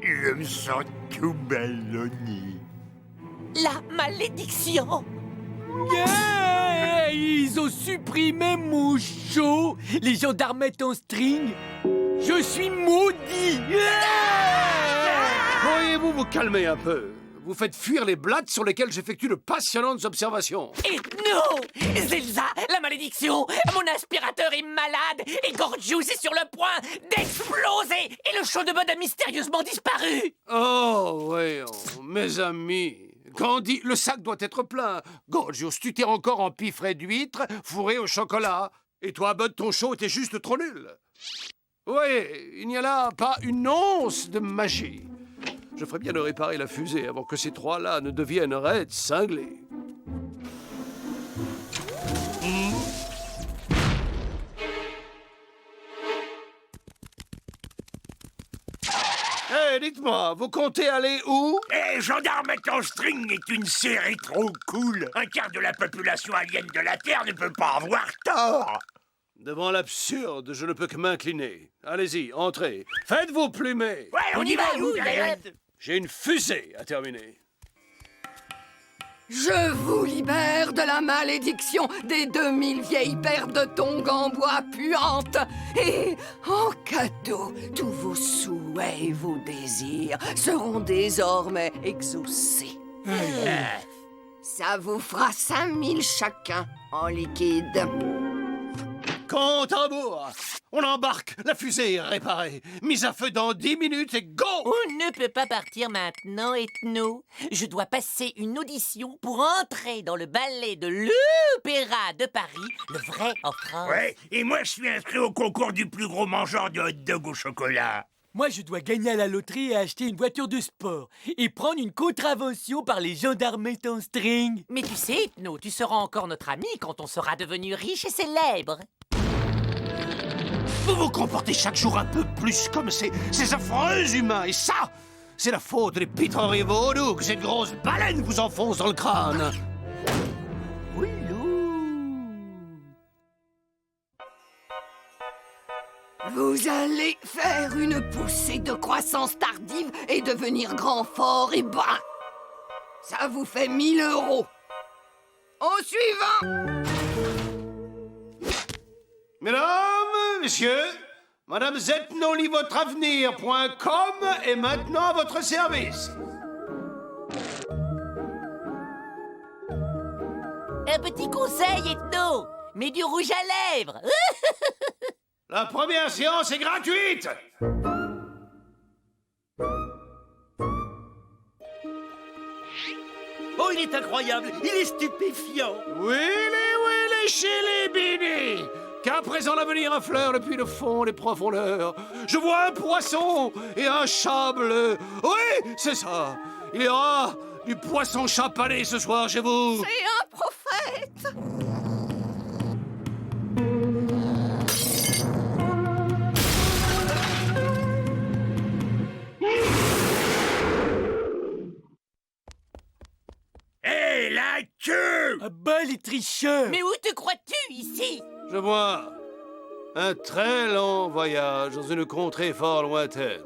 Je me sens tout ballonné. La malédiction? Yeah, ils ont supprimé mon show. Les gendarmettes en string. Je suis maudit. Pourriez-vous vous calmer un peu? Vous faites fuir les blattes sur lesquelles j'effectue de passionnantes observations. Et non! Zelza, la malédiction! Mon aspirateur est malade et Gorgius est sur le point d'exploser! Et le show de mode a mystérieusement disparu! Oh, voyons, mes amis. Candy, le sac doit être plein. Gorgius, tu t'es encore en piffret d'huître fourré au chocolat. Et toi, Bud, ton show était juste trop nul. Oui, il n'y a là pas une once de magie. Je ferais bien de réparer la fusée avant que ces trois-là ne deviennent raides cinglés. Hé, dites-moi, vous comptez aller où? Gendarmettes en string est une série trop cool. Un quart de la population alien de la Terre ne peut pas avoir tort. Devant l'absurde, je ne peux que m'incliner. Allez-y, entrez. Faites vos plumées. Ouais, on y va, où, J'ai une fusée à terminer. Je vous libère de la malédiction des 2000 vieilles paires de tongs en bois puantes. Et en cadeau, tous vos souhaits et vos désirs seront désormais exaucés. Ça vous fera 5000 chacun en liquide. Compte à rebours. On embarque, la fusée est réparée. Mise à feu dans 10 minutes et go! On ne peut pas partir maintenant, Ethno. Je dois passer une audition pour entrer dans le ballet de l'Opéra de Paris, le vrai en France. Ouais, et moi je suis inscrit au concours du plus gros mangeur de hot dog au chocolat. Moi, je dois gagner à la loterie et acheter une voiture de sport. Et prendre une contravention par les gendarmettes en string. Mais tu sais, Ethno, tu seras encore notre ami quand on sera devenu riche et célèbre. Vous vous comportez chaque jour un peu plus comme ces affreux humains. Et ça, c'est la faute des pitreries vaudou que cette grosse baleine vous enfonce dans le crâne. Vous allez faire une poussée de croissance tardive et devenir grand, fort et bas. Ça vous fait 1000 €. Au suivant! Mesdames, messieurs, Madame zetnolivotreavenir.com est maintenant à votre service. Un petit conseil, Ethno. Mets du rouge à lèvres. La première séance est gratuite. Oh, il est incroyable, il est stupéfiant. Willy, chez les Bini. Qu'à présent l'avenir affleure depuis le fond des profondeurs. Je vois un poisson et un chat bleu. Oui, c'est ça. Il y aura du poisson chat pané ce soir chez vous. C'est un prophète! Hé, la queue! Ah bah, les tricheurs! Mais où te crois-tu, ici? Je vois un très long voyage dans une contrée fort lointaine.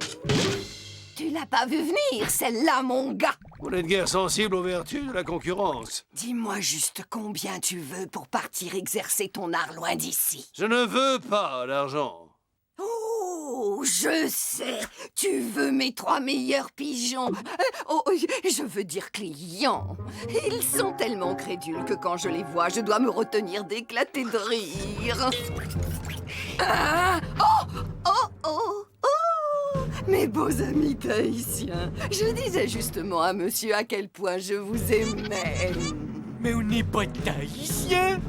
Tu l'as pas vu venir, celle-là, mon gars! Vous n'êtes guère sensible aux vertus de la concurrence. Dis-moi juste combien tu veux pour partir exercer ton art loin d'ici. Je ne veux pas d'argent. Oh, je sais. Tu veux mes 3 meilleurs pigeons. Je veux dire clients. Ils sont tellement crédules que quand je les vois, je dois me retenir d'éclater de rire. Ah, oh! Mes beaux amis tahitiens, je disais justement à monsieur à quel point je vous aimais. Mais on n'est pas tahitiens!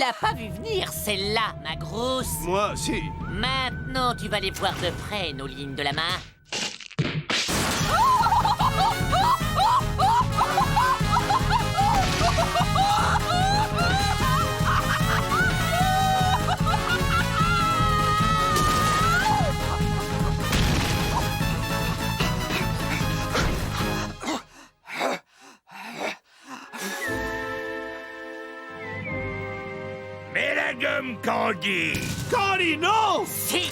l'as pas vu venir, celle-là, ma grosse. Moi, si. Maintenant, tu vas les voir de près, nos lignes de la main. Mais la gomme, Candy! Candy, non! Si!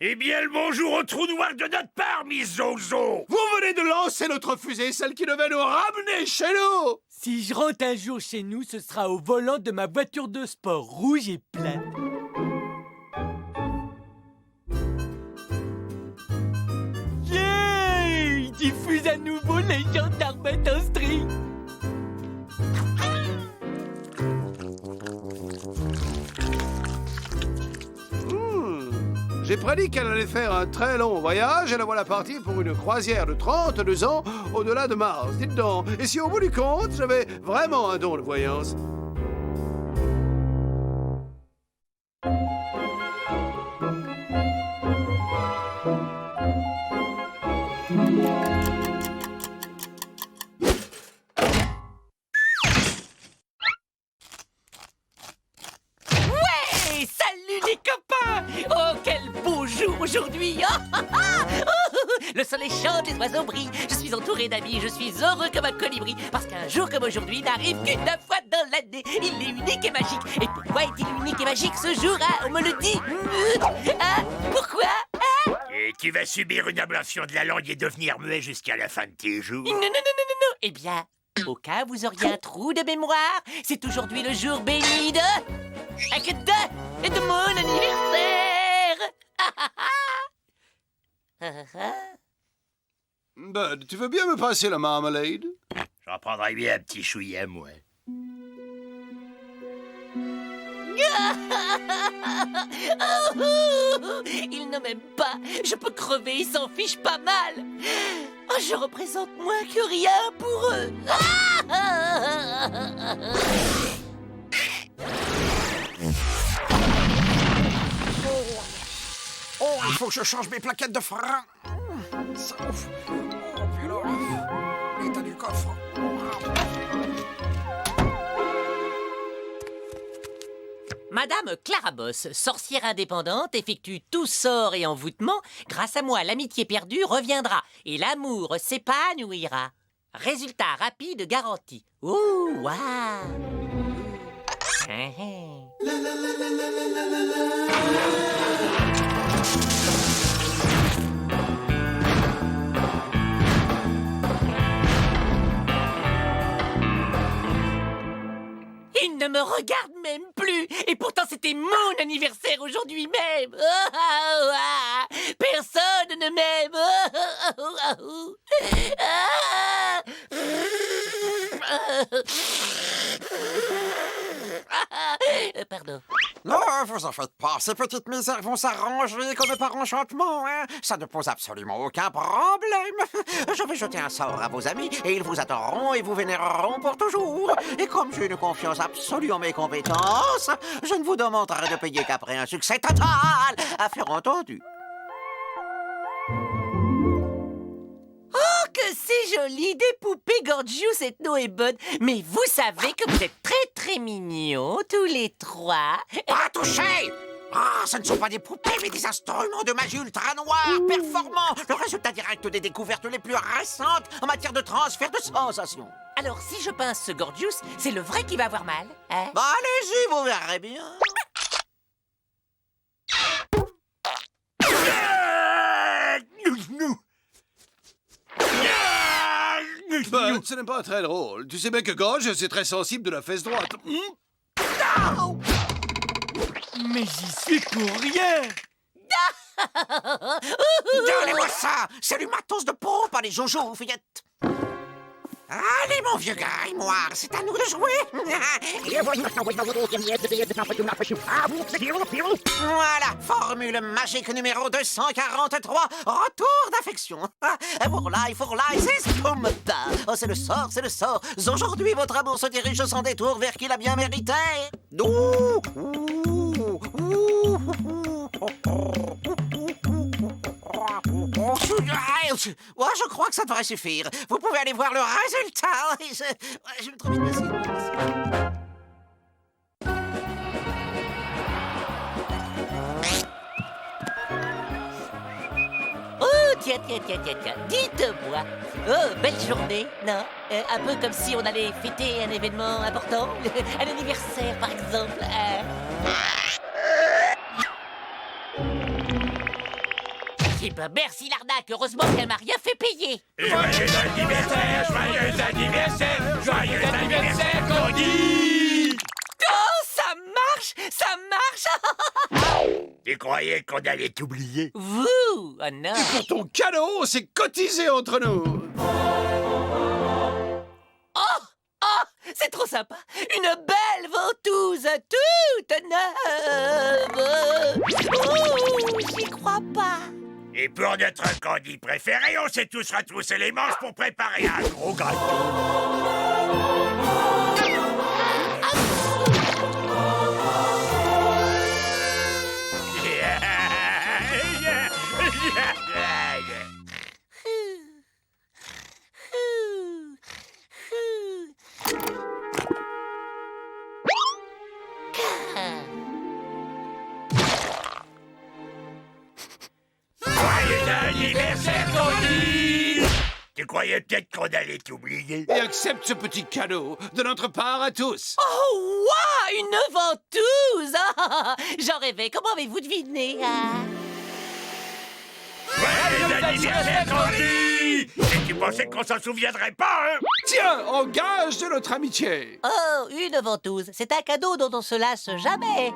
Eh bien, le bonjour au trou noir de notre part, Miss Zozo! Vous venez de lancer notre fusée, celle qui devait nous ramener chez nous! Si je rentre un jour chez nous, ce sera au volant de ma voiture de sport rouge et plate. Yeah! Il diffuse à nouveau les gens d'Armette en string. J'ai prédit qu'elle allait faire un très long voyage et la voilà partie pour une croisière de 32 ans au-delà de Mars. Dites donc, et si au bout du compte, j'avais vraiment un don de voyance? Hey, salut les copains! Oh, quel beau jour aujourd'hui! Le soleil chante, les oiseaux brillent. Je suis entouré d'amis, je suis heureux comme un colibri. Parce qu'un jour comme aujourd'hui n'arrive qu'une fois dans l'année. Il est unique et magique. Et pourquoi est-il unique et magique ce jour, hein? On me le dit. Hein? Pourquoi? Hein? Et tu vas subir une ablation de la langue et devenir muet jusqu'à la fin de tes jours. Non, non, non, non, non, non. Eh bien, au cas où vous auriez un trou de mémoire, c'est aujourd'hui le jour béni de... et de mon anniversaire. Bud, tu veux bien me passer la marmalade? J'en prendrais bien un petit chouillet, moi. Il ne m'aime pas. Je peux crever, il s'en fiche pas mal. Oh, je représente moins que rien pour eux. Oh, il faut que je change mes plaquettes de frein. Ça ouf. Oh, puis alors, l'état du coffre. Madame Clara Boss, sorcière indépendante, effectue tout sort et envoûtement. Grâce à moi, l'amitié perdue reviendra et l'amour s'épanouira. Résultat rapide garanti. Ouh, waouh. Il ne me regarde même plus. Et pourtant, c'était mon anniversaire aujourd'hui même. Personne ne m'aime. Pardon. Non, vous en faites pas. Ces petites misères vont s'arranger comme par enchantement, hein. Ça ne pose absolument aucun problème. Je vais jeter un sort à vos amis et ils vous adoreront et vous vénéreront pour toujours. Et comme j'ai une confiance absolue en mes compétences, je ne vous demanderai de payer qu'après un succès total. Affaire entendue. Oh, que c'est joli, des poupées Gorgeous, Ethno et Bud. Mais vous savez que vous êtes très très mignons, tous les trois. Pas touché! Ah, ce ne sont pas des poupées, mais des instruments de magie ultra noirs, performants, le résultat direct des découvertes les plus récentes en matière de transfert de sensations. Alors, si je pince ce Gorgeous, c'est le vrai qui va avoir mal, hein? Bah, allez-y, vous verrez bien. Bud, ce n'est pas très drôle. Tu sais bien que Gorge, c'est très sensible de la fesse droite. Mais j'y suis pour rien. Donnez-moi ça! C'est du matos de pompe, allez, Jojo, fillette! Allez, mon vieux grimoire, c'est à nous de jouer. Voilà, formule magique numéro 243, retour d'affection. Pour life, c'est Spumba. Oh, c'est le sort. Aujourd'hui, votre amour se dirige sans détour vers qui l'a bien mérité. Ouais, je crois que ça devrait suffire. Vous pouvez aller voir le résultat. Je me trouve une merci. Oh, tiens. Dites-moi. Oh, belle journée, non? Un peu comme si on allait fêter un événement important. Un anniversaire, par exemple. Eh ben, merci l'arnaque. Heureusement qu'elle m'a rien fait payer. Joyeux anniversaire, Candy! Oh, ça marche. Tu croyais qu'on allait t'oublier? Vous? Oh non. Pour ton cadeau, on s'est cotisé entre nous. Oh, c'est trop sympa. Une belle ventouse toute neuve. Oh, j'y crois pas. Et pour notre Candy préféré, on s'est tous retroussé les manches pour préparer un gros gâteau. Anniversaire, Candy! Tu croyais peut-être qu'on allait t'oublier? Et accepte ce petit cadeau de notre part à tous. Oh, waouh, une ventouse. Ah, j'en rêvais. Comment avez-vous deviné? Joyeux anniversaire, Candy! Et tu pensais qu'on s'en souviendrait pas, hein? Tiens, en gage de notre amitié. Oh, une ventouse. C'est un cadeau dont on se lasse jamais.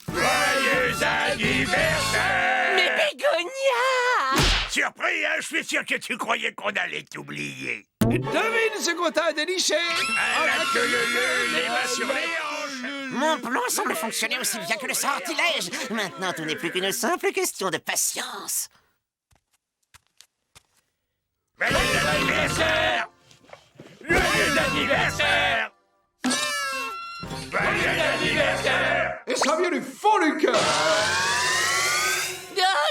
Joyeux anniversaire! Mais Bégonia! Surpris, hein? Je suis sûr que tu croyais qu'on allait t'oublier. Devine ce qu'on t'a déniché. À la queue leu, les mains sur les hanches. Mon plan semble fonctionner aussi bien que le sortilège. Maintenant, tout n'est plus qu'une simple question de patience. Joyeux anniversaire! Joyeux anniversaire! Joyeux anniversaire! Et ça vient du fond du cœur.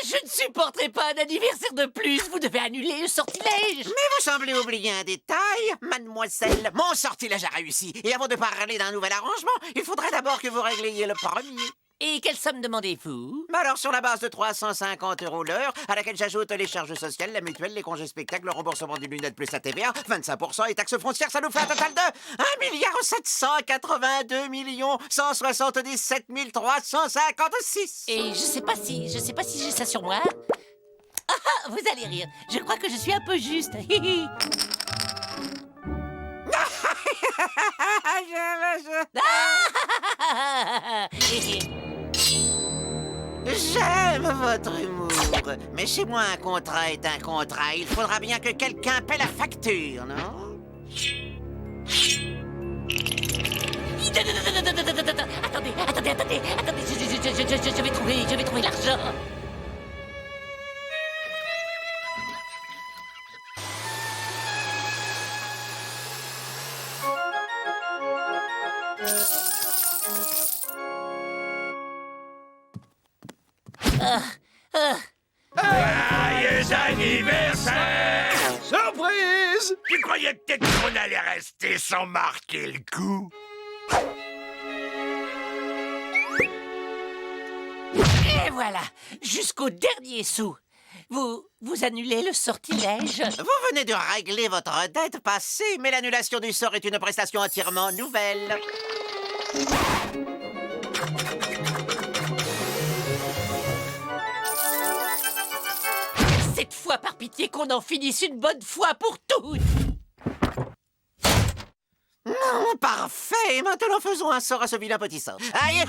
Je ne supporterai pas un anniversaire de plus. Vous devez annuler le sortilège. Mais vous semblez oublier un détail, mademoiselle. Mon sortilège a réussi. Et avant de parler d'un nouvel arrangement, il faudrait d'abord que vous régliez le premier. Et quelle somme demandez-vous? Alors, sur la base de 350 € l'heure, à laquelle j'ajoute les charges sociales, la mutuelle, les congés spectacles, le remboursement des lunettes plus la TVA, 25% et taxes frontalières, ça nous fait un total de 1 782 356. Et je sais pas si j'ai ça sur moi. Ah, vous allez rire. Je crois que je suis un peu juste. J'aime votre humour. Mais chez moi, un contrat est un contrat. Il faudra bien que quelqu'un paie la facture, non? Attendez. Je vais trouver l'argent. Joyeux anniversaire! Surprise! Tu croyais peut-être qu'on allait rester sans marquer le coup? Et voilà, jusqu'au dernier sou. Vous annulez le sortilège? Vous venez de régler votre dette passée, mais l'annulation du sort est une prestation entièrement nouvelle. Cette fois, par pitié, qu'on en finisse une bonne fois pour toutes! Non, parfait. Maintenant, faisons un sort à ce vilain petit sort. Aïe,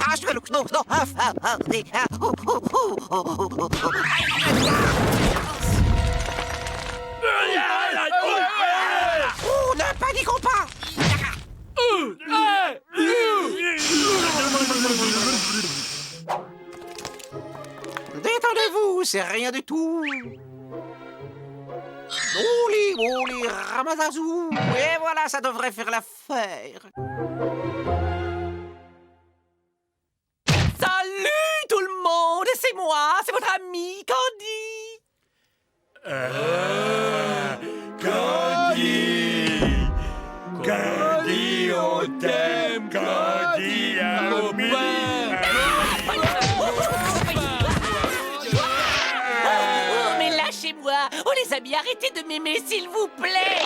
Détendez-vous, c'est rien du tout. Mouli, ramadazou. Et voilà, ça devrait faire l'affaire. Salut tout le monde, c'est moi, c'est votre ami Candy. Candy, on t'aime, Candy, ami. Oh, mais lâchez-moi. Oh, les amis, arrêtez de m'aimer, s'il vous plaît.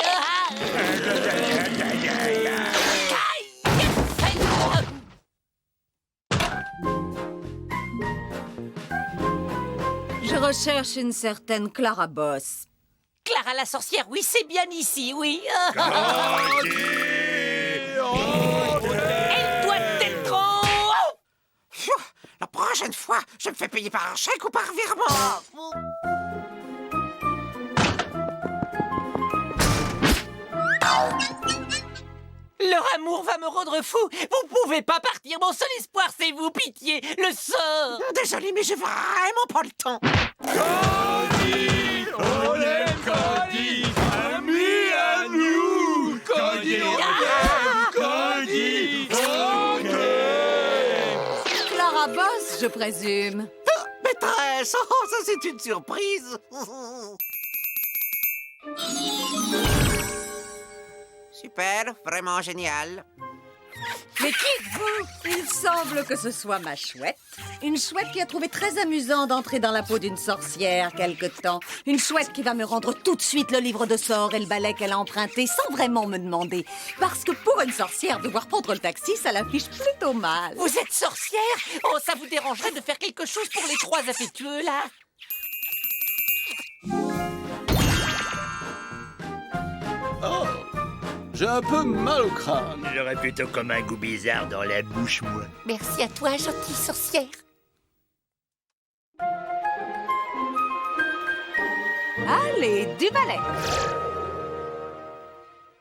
Je recherche une certaine Clara Boss. Clara la sorcière, oui, c'est bien ici, oui. Elle doit être en... Pfiou, la prochaine fois, je me fais payer par un chèque ou par virement. Leur amour va me rendre fou. Vous pouvez pas partir. Mon seul espoir, c'est vous. Pitié, le sort. Désolé, mais j'ai vraiment pas le temps. Candy, on aime Candy, ami à nous. Candy, on t'aime, Candy, on t'aime. Clara Boss, je présume. Maîtresse, oh, ça c'est une surprise. Super, vraiment génial. Mais qui êtes-vous? Il semble que ce soit ma chouette. Une chouette qui a trouvé très amusant d'entrer dans la peau d'une sorcière quelque temps. Une chouette qui va me rendre tout de suite le livre de sorts et le balai qu'elle a emprunté sans vraiment me demander. Parce que pour une sorcière, devoir prendre le taxi, ça l'affiche plutôt mal. Vous êtes sorcière? Oh, ça vous dérangerait de faire quelque chose pour les trois affectueux, là? Oh, j'ai un peu mal au crâne. J'aurais plutôt comme un goût bizarre dans la bouche, moi. Merci à toi, gentille sorcière. Allez, du balai.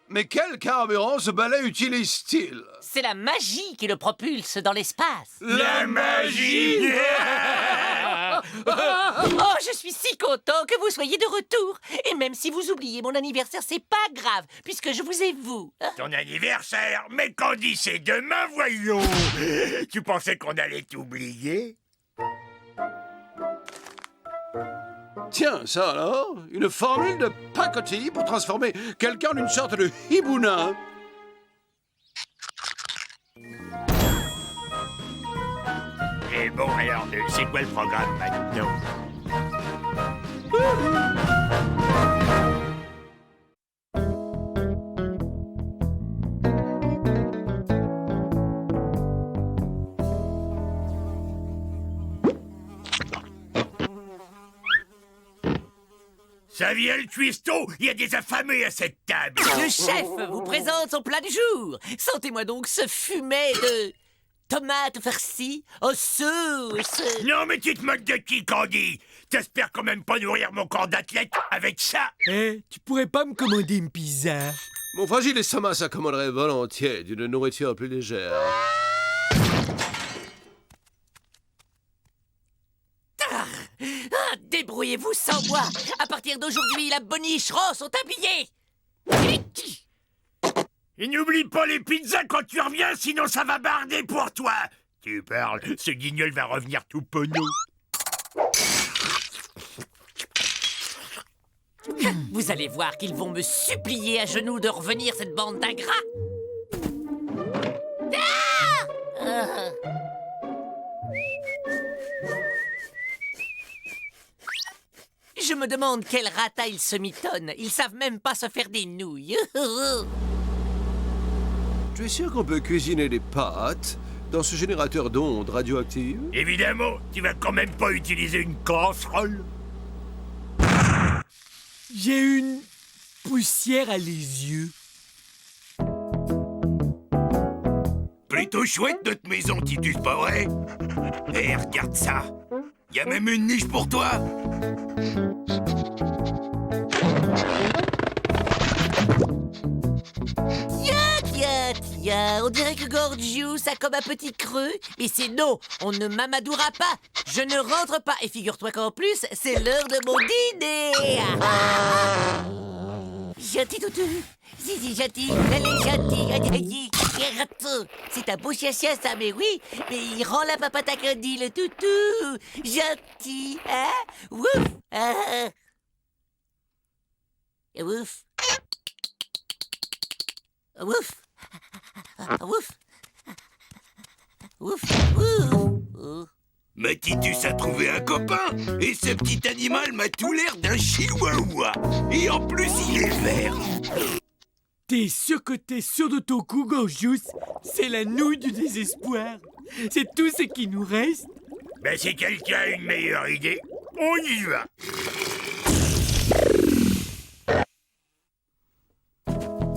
Mais quel carburant ce balai utilise-t-il? C'est la magie qui le propulse dans l'espace. La magie. Oh, je suis si content que vous soyez de retour. Et même si vous oubliez mon anniversaire, c'est pas grave, puisque je vous ai vous. Ton anniversaire? Mais Candy, c'est demain, voyons. Tu pensais qu'on allait t'oublier? Tiens, ça alors? Une formule de pacotille pour transformer quelqu'un en une sorte de hibounin. Et bon, alors, c'est quoi le programme maintenant? Ça vient le cuistot, il y a des affamés à cette table. Le chef vous présente son plat du jour. Sentez-moi donc ce fumet de tomates farcies en sauce. Non, mais tu te moques de qui, Candy? T'espères quand même pas nourrir mon corps d'athlète avec ça? Tu pourrais pas me commander une pizza? Mon fragile estomac s'accommoderait volontiers d'une nourriture plus légère. Débrouillez-vous sans moi. À partir d'aujourd'hui, la boniche rend son tablier. Et n'oublie pas les pizzas quand tu reviens, sinon ça va barder pour toi. Tu parles, ce guignol va revenir tout penaud. Vous allez voir qu'ils vont me supplier à genoux de revenir, cette bande d'ingrats. Je me demande quel rata ils se mitonnent. Ils savent même pas se faire des nouilles. Tu es sûr qu'on peut cuisiner des pâtes dans ce générateur d'ondes radioactives? Évidemment, tu vas quand même pas utiliser une casserole. J'ai une poussière à les yeux. Plutôt chouette notre maison, Titus, pas vrai? Eh, regarde ça. Y a même une niche pour toi. Tiens, tiens, tiens. On dirait que Gorgius a comme un petit creux. Mais c'est non, on ne m'amadoura pas. Je ne rentre pas. Et figure-toi qu'en plus, c'est l'heure de mon dîner. Gentil toutou. Si, gentil. Elle est gentille. C'est un beau chien, ça, mais oui. Mais il rend la papate à Candy, le toutou. Gentil, hein? Wouf. Wouf. Wouf. Wouf. Wouf. Wouf. Ma Titus a trouvé un copain, et ce petit animal m'a tout l'air d'un chihuahua. Et en plus, il est vert. T'es sûr que t'es sûr de ton coup, Gorgius? C'est la nouille du désespoir. C'est tout ce qui nous reste. Ben, si quelqu'un a une meilleure idée, on y va.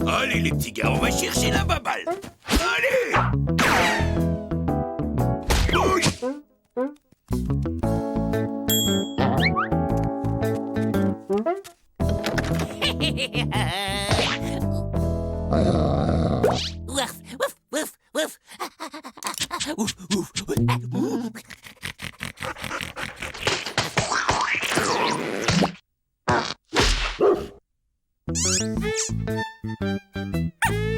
Allez, les petits gars, on va chercher la baballe. Allez! Bouge! Wouf, wouf, wouf, wouf. Ouf, ouf.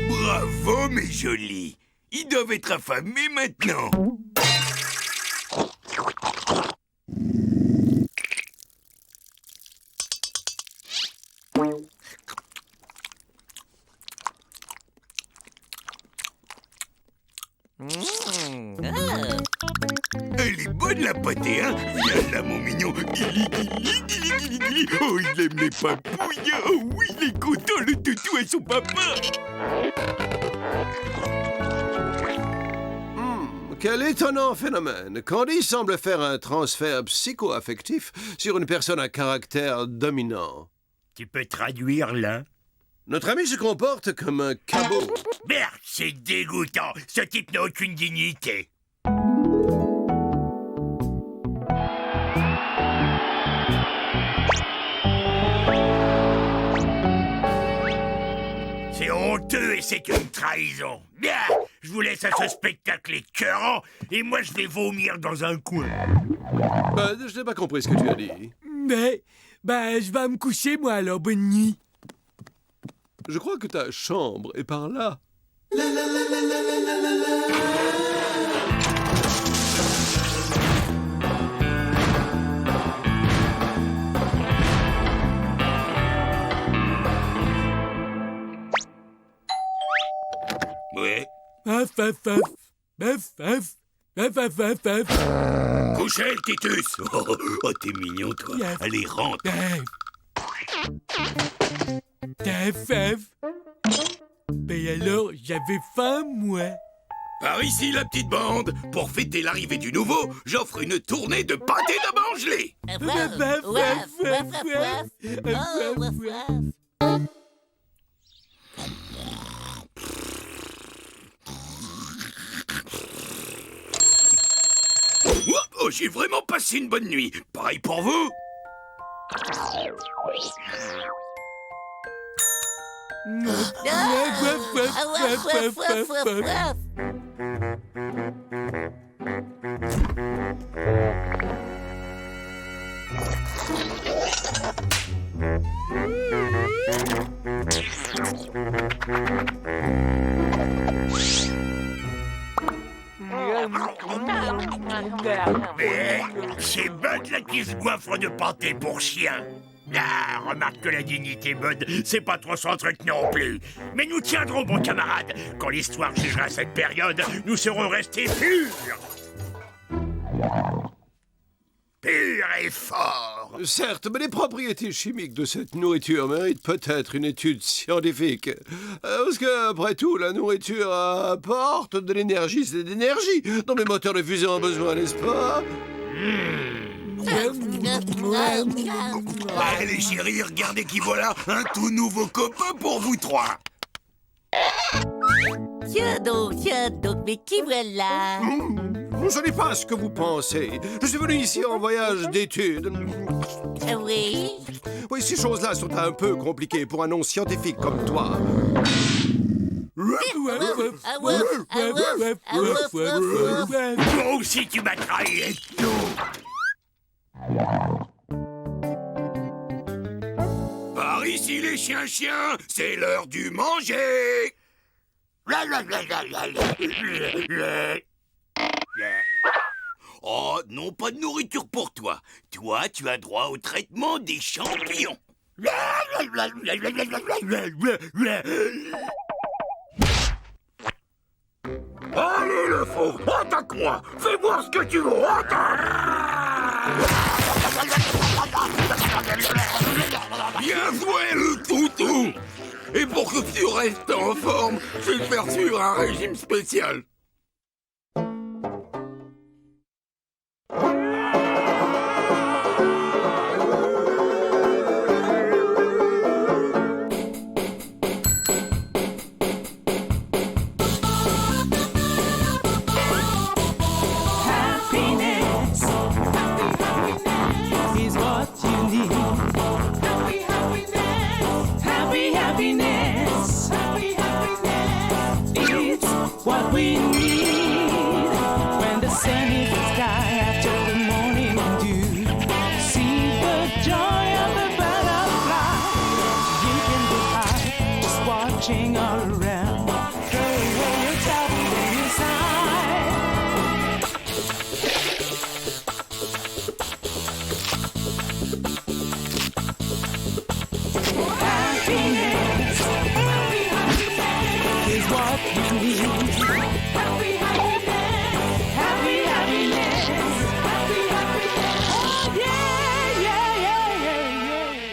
Bravo, mes jolis. Ils doivent être affamés maintenant. Elle est bonne, la pâtée, hein? Viens là, mon mignon. Oh, il aime les papouilles. Oh oui, il est content, le toutou, et son papa. Quel étonnant phénomène. Candy semble faire un transfert psycho-affectif sur une personne à caractère dominant. Tu peux traduire, là? Notre ami se comporte comme un cabot. Merde, c'est dégoûtant. Ce type n'a aucune dignité. C'est honteux et c'est une trahison. Bien, je vous laisse à ce spectacle écœurant et moi je vais vomir dans un coin. Je n'ai pas compris ce que tu as dit. Mais, je vais me coucher, moi, alors, bonne nuit. Je crois que ta chambre est par là. Ouais. Couchez, Titus. Oh, t'es mignon, toi. Allez, rentre. Ben alors, j'avais faim, moi. Par ici, la petite bande. Pour fêter l'arrivée du nouveau, j'offre une tournée de pâté d'amande gelée. Oh, j'ai vraiment passé une bonne nuit. Pareil pour vous. Mais c'est Bud là qui se goinfre de pâté pour chien. Ah, remarque que la dignité, Bud, c'est pas trop son truc non plus. Mais nous tiendrons bon, camarade. Quand l'histoire jugera cette période, nous serons restés purs. Purs et forts. Certes, mais les propriétés chimiques de cette nourriture méritent peut-être une étude scientifique. Parce que, après tout, la nourriture apporte de l'énergie, c'est de l'énergie dont les moteurs de fusée ont besoin, n'est-ce pas? Allez, chérie, regardez qui voilà, un tout nouveau copain pour vous trois. Tiens donc, mais qui voilà? Ce n'est pas ce que vous pensez. Je suis venu ici en voyage d'études. Oui? Oui, ces choses-là sont un peu compliquées pour un non-scientifique comme toi. Toi aussi, tu m'as trahi, Ecto. Par ici, les chiens, c'est l'heure du manger. Oh, non, pas de nourriture pour toi. Toi, tu as droit au traitement des champignons. Allez, le faux, attaque-moi. Fais voir ce que tu veux. Bien joué, le toutou. Et pour que tu restes en forme, je vais te faire suivre un régime spécial.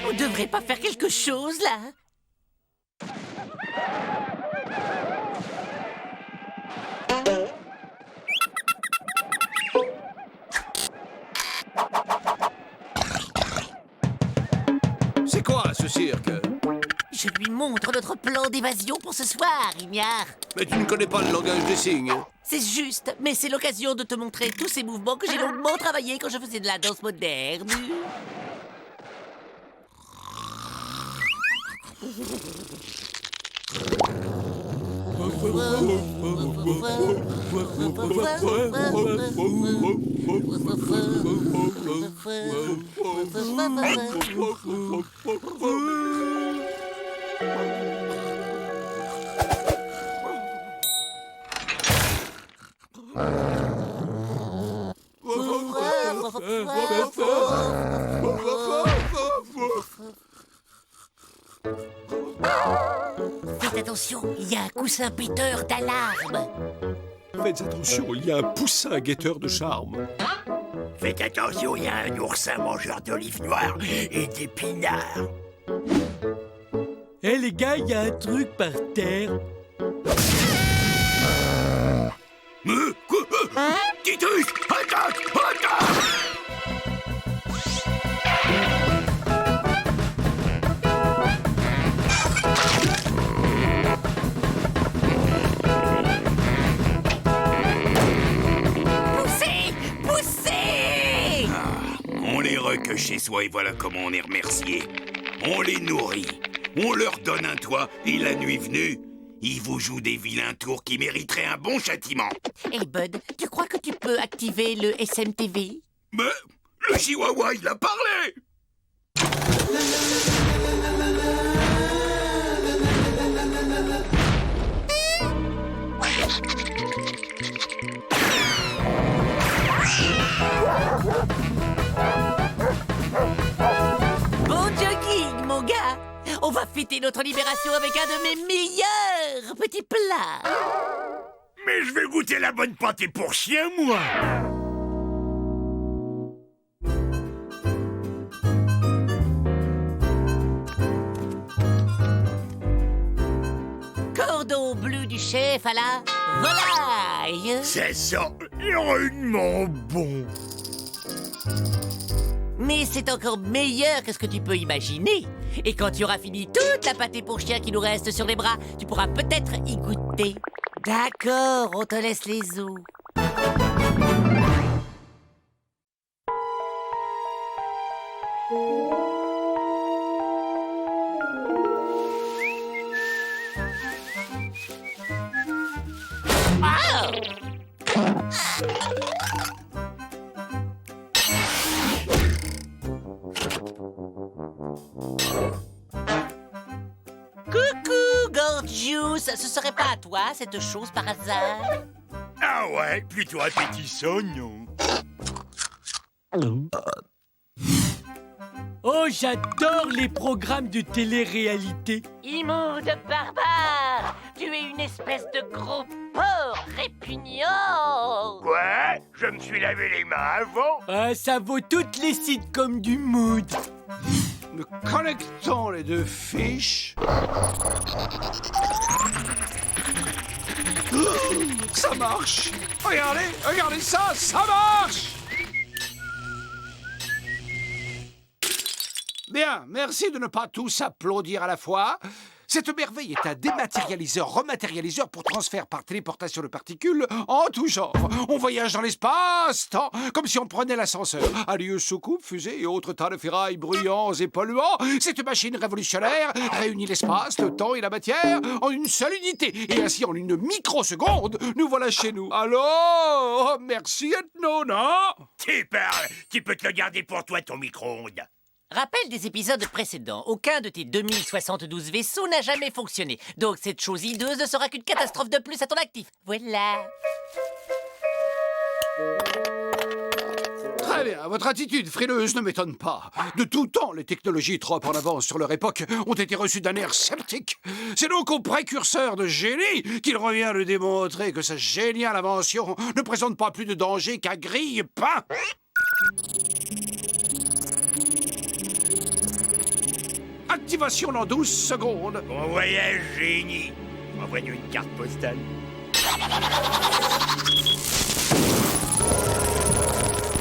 On devrait pas faire quelque chose, là? C'est quoi, ce cirque? Je lui montre notre plan d'évasion pour ce soir, Ignare. Mais tu ne connais pas le langage des signes. C'est juste, mais c'est l'occasion de te montrer tous ces mouvements que j'ai longuement travaillés quand je faisais de la danse moderne. Faites attention, il y a un coussin péteur d'alarme. Faites attention, il y a un poussin guetteur de charme. Faites attention, il y a un oursin mangeur d'olives noires et d'épinards. Eh les gars, il y a un truc par terre. Titus, attaque, attaque! On les recueille chez soi et voilà comment on est remercié. On les nourrit, on leur donne un toit et la nuit venue, ils vous jouent des vilains tours qui mériteraient un bon châtiment. Hey Bud, tu crois que tu peux activer le SMTV? Mais le chihuahua, il a parlé! Bon jogging, mon gars! On va fêter notre libération avec un de mes meilleurs petits plats! Mais je vais goûter la bonne pâtée pour chien, moi! Cordon bleu du chef à la volaille! C'est ça, rudement bon! Mais c'est encore meilleur que ce que tu peux imaginer. Et quand tu auras fini toute la pâtée pour chien qui nous reste sur les bras, tu pourras peut-être y goûter. D'accord, on te laisse les os. à toi, cette chose par hasard? Ah ouais, plutôt appétissant, non? Oh, j'adore les programmes de télé-réalité. Immonde barbare! Tu es une espèce de gros porc répugnant! Quoi? Je me suis lavé les mains avant? Ah, ça vaut toutes les sitcoms du mood. Nous connectons les deux fiches. Ça marche! Regardez ça, ça marche! Bien, merci de ne pas tous applaudir à la fois. Cette merveille est un dématérialiseur-rematérialiseur pour transfert par téléportation de particules en tout genre. On voyage dans l'espace-temps, comme si on prenait l'ascenseur. Adieu soucoupes, fusées et autres tas de ferrailles bruyants et polluants. Cette machine révolutionnaire réunit l'espace, le temps et la matière en une seule unité. Et ainsi, en une microseconde, nous voilà chez nous. Alors, merci Ethno, non? Tu parles! Tu peux te le garder pour toi, ton micro-ondes. Rappel des épisodes précédents. Aucun de tes 2072 vaisseaux n'a jamais fonctionné. Donc cette chose hideuse ne sera qu'une catastrophe de plus à ton actif. Voilà. Très bien, votre attitude frileuse ne m'étonne pas. De tout temps, les technologies trop en avance sur leur époque ont été reçues d'un air sceptique. C'est donc au précurseur de génie qu'il revient de démontrer que sa géniale invention ne présente pas plus de danger qu'un grille-pain. Activation dans 12 secondes. Bon voyage, génie. Envoie-nous une carte postale.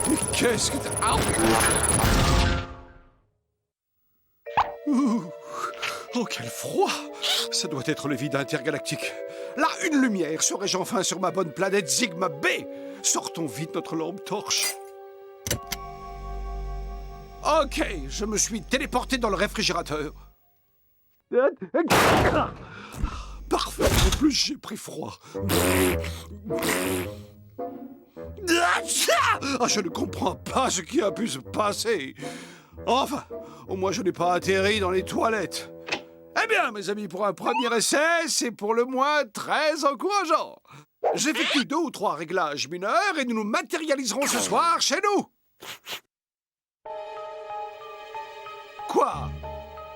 Mais qu'est-ce que t'as... Oh, quel froid! Ça doit être le vide intergalactique. Là, une lumière. Serais-je enfin sur ma bonne planète Sigma B? Sortons vite notre lampe torche. Ok, je me suis téléporté dans le réfrigérateur. Parfait, en plus j'ai pris froid. Ah, je ne comprends pas ce qui a pu se passer. Enfin, au moins je n'ai pas atterri dans les toilettes. Eh bien, mes amis, pour un premier essai, c'est pour le moins très encourageant. J'effectue 2 ou 3 réglages mineurs et nous nous matérialiserons ce soir chez nous. Quoi?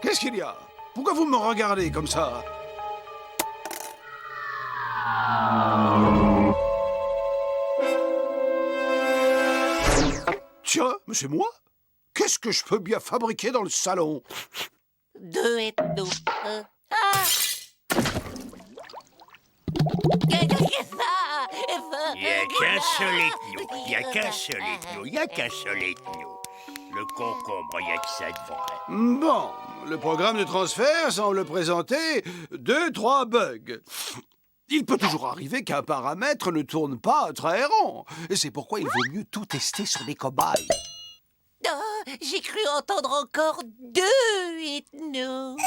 Qu'est-ce qu'il y a? Pourquoi vous me regardez comme ça? Tiens, mais c'est moi? Qu'est-ce que je peux bien fabriquer dans le salon? 2 ethnos. Il n'y a qu'un seul ethno. Il n'y a qu'un seul ethno. Il n'y a qu'un seul ethno. Le concombre, il n'y a que ça de vrai. Bon, le programme de transfert semble présenter 2-3 bugs. Il peut toujours arriver qu'un paramètre ne tourne pas très rond. Et c'est pourquoi il vaut mieux tout tester sur des cobayes. Oh, j'ai cru entendre encore 2 ethnos.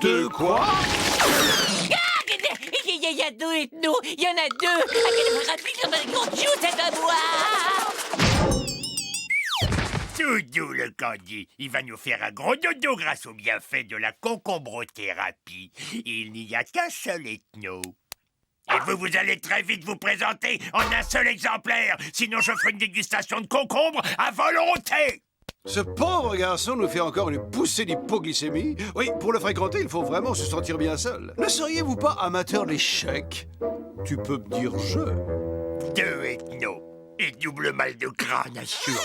De quoi? Il y a 2 ethnos. Il y en a 2. C'est à moi. Tout doux, le candy. Il va nous faire un gros dodo grâce au bienfait de la concombrothérapie. Il n'y a qu'un seul ethno. Et vous allez très vite vous présenter en un seul exemplaire. Sinon, je ferai une dégustation de concombre à volonté. Ce pauvre garçon nous fait encore une poussée d'hypoglycémie. Oui, pour le fréquenter, il faut vraiment se sentir bien seul. Ne seriez-vous pas amateur d'échecs? Tu peux me dire je. 2 ethnos. Et double mal de crâne assuré.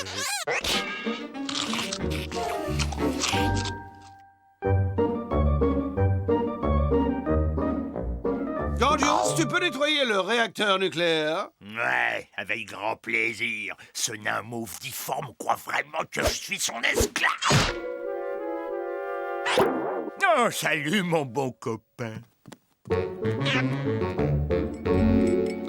Gorgios, tu peux nettoyer le réacteur nucléaire? Ouais, avec grand plaisir. Ce nain mauve difforme croit vraiment que je suis son esclave. Oh, salut, mon bon copain.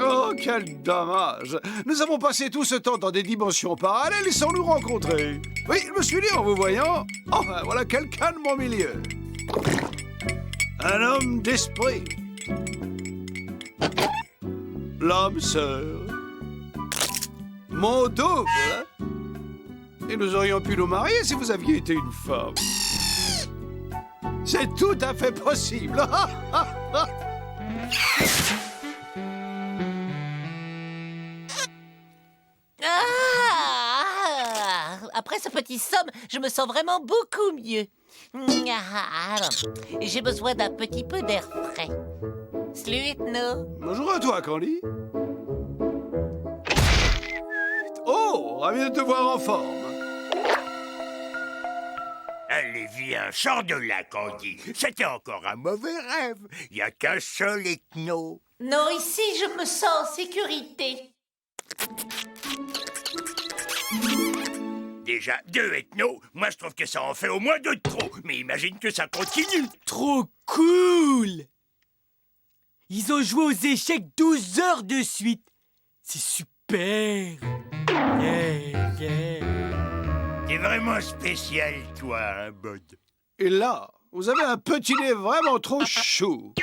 Oh, quel dommage! Nous avons passé tout ce temps dans des dimensions parallèles sans nous rencontrer. Oui, je me suis dit en vous voyant, enfin, voilà quelqu'un de mon milieu. Un homme d'esprit. L'âme sœur. Mon double. Et nous aurions pu nous marier si vous aviez été une femme. C'est tout à fait possible. Après ce petit somme, je me sens vraiment beaucoup mieux. J'ai besoin d'un petit peu d'air frais. Slutno. Bonjour à toi, Candy. Oh, ravi de te voir en forme. Allez, viens, sors de là, Candy. C'était encore un mauvais rêve. Il n'y a qu'un seul ethno. Non, ici, je me sens en sécurité. Déjà, 2 ethnos. Moi, je trouve que ça en fait au moins 2 de trop. Mais imagine que ça continue. Trop cool! Ils ont joué aux échecs 12 heures de suite. C'est super! T'es vraiment spécial, toi, hein, Bud. Et là, vous avez un petit nez vraiment trop chou.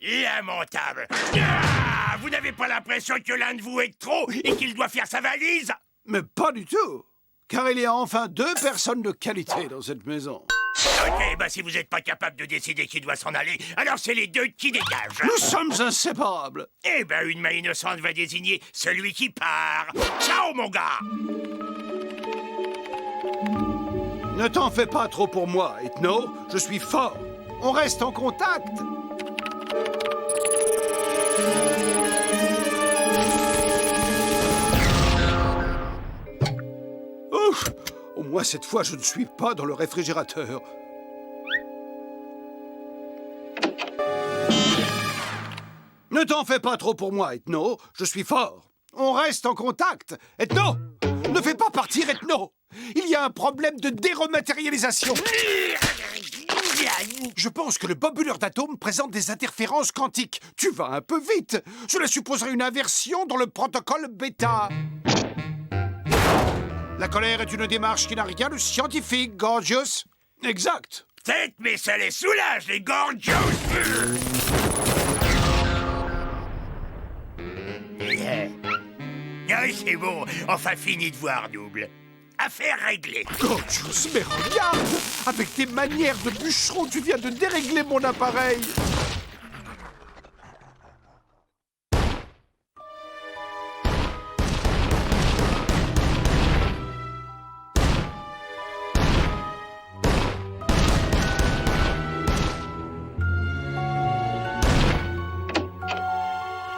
Lamentable. Ah, vous n'avez pas l'impression que l'un de vous est trop et qu'il doit faire sa valise? Mais pas du tout. Car il y a enfin 2 personnes de qualité dans cette maison. Ok, bah si vous n'êtes pas capable de décider qui doit s'en aller, alors c'est les 2 qui dégagent. Nous sommes inséparables. Eh ben, une main innocente va désigner celui qui part. Ciao, mon gars. Ne t'en fais pas trop pour moi, Ethno. Je suis fort. On reste en contact. Ouf! Au moins cette fois, je ne suis pas dans le réfrigérateur. Ne t'en fais pas trop pour moi, Ethno. Je suis fort. On reste en contact. Ethno! Ne fais pas partir, Ethno! Il y a un problème de dérematérialisation. Je pense que le bobuleur d'atomes présente des interférences quantiques. Tu vas un peu vite. Cela supposerait une inversion dans le protocole bêta. La colère est une démarche qui n'a rien de scientifique, Gorgius. Exact. Peut-être, mais ça les soulage, les Gorgios. Ah, c'est bon, enfin fini de voir, double. Affaire réglée. Gorgius, mais regarde! Avec tes manières de bûcheron, tu viens de dérégler mon appareil.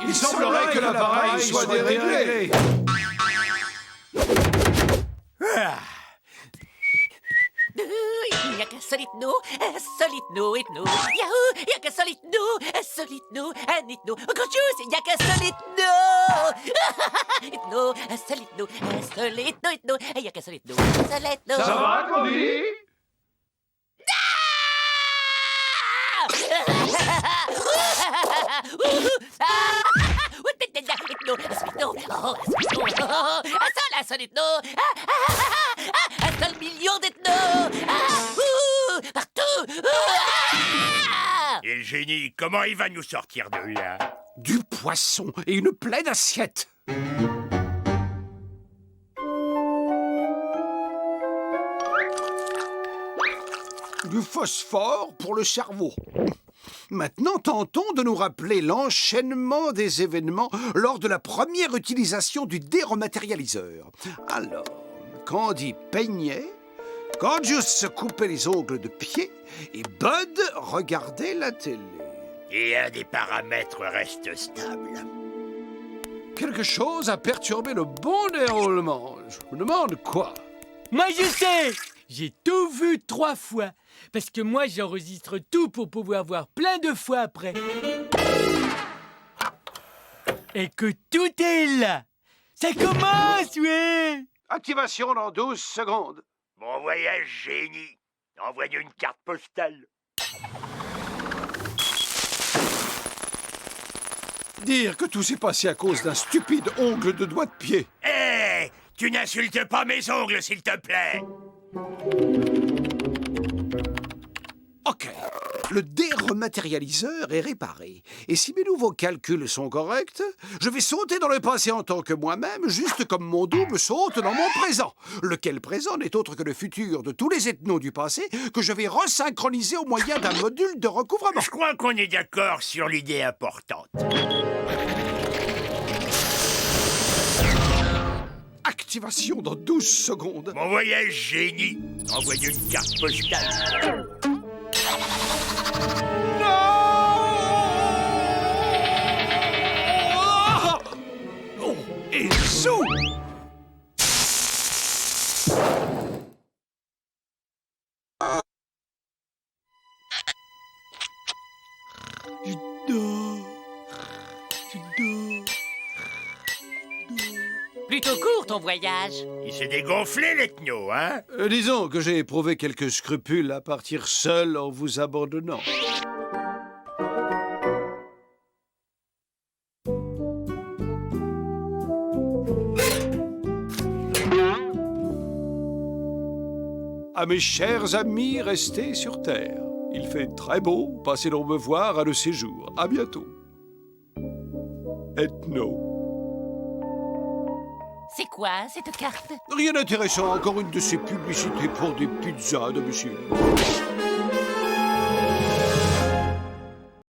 Il semblerait que l'appareil soit déréglé. Il n'y a qu'un seul ethno, ethno. Yahoo! Il n'y a qu'un seul ethno, un ethno. Gorgius, il n'y a qu'un seul ethno! Ethno, un seul ethno, ethno. Il n'y a qu'un seul ethno, Ça va, Candy? Un seul ethno, un seul million d'ethnos, partout. Et le génie, comment il va nous sortir de là? Du poisson et une pleine assiette. Du phosphore pour le cerveau. Maintenant, tentons de nous rappeler l'enchaînement des événements lors de la première utilisation du dérematérialiseur. Alors, Candy peignait, Gorgius se coupait les ongles de pied et Bud regardait la télé. Et un des paramètres reste stable. Quelque chose a perturbé le bon déroulement. Je me demande quoi. Moi, je sais! J'ai tout vu 3 fois. Parce que moi, j'enregistre tout pour pouvoir voir plein de fois après. Et que tout est là. Ça commence, ouais! Activation dans 12 secondes. Bon voyage, génie. Envoyez une carte postale. Dire que tout s'est passé à cause d'un stupide ongle de doigt de pied. Hé! Tu n'insultes pas mes ongles, s'il te plaît. Ok. Le dérematerialiseur est réparé. Et si mes nouveaux calculs sont corrects, je vais sauter dans le passé en tant que moi-même, juste comme mon double saute dans mon présent. Lequel présent n'est autre que le futur de tous les ethnos du passé que je vais resynchroniser au moyen d'un module de recouvrement. Je crois qu'on est d'accord sur l'idée importante. Activation dans 12 secondes. Mon voyage génie. Envoyez une carte postale. Oh, et zou! Plutôt court ton voyage. Il s'est dégonflé, l'ethno, hein? Disons que j'ai éprouvé quelques scrupules à partir seul en vous abandonnant. À mes chers amis restés sur Terre, il fait très beau, passez donc me voir à le séjour. À bientôt. Ethno. C'est quoi cette carte? Rien d'intéressant, encore une de ces publicités pour des pizzas, de monsieur.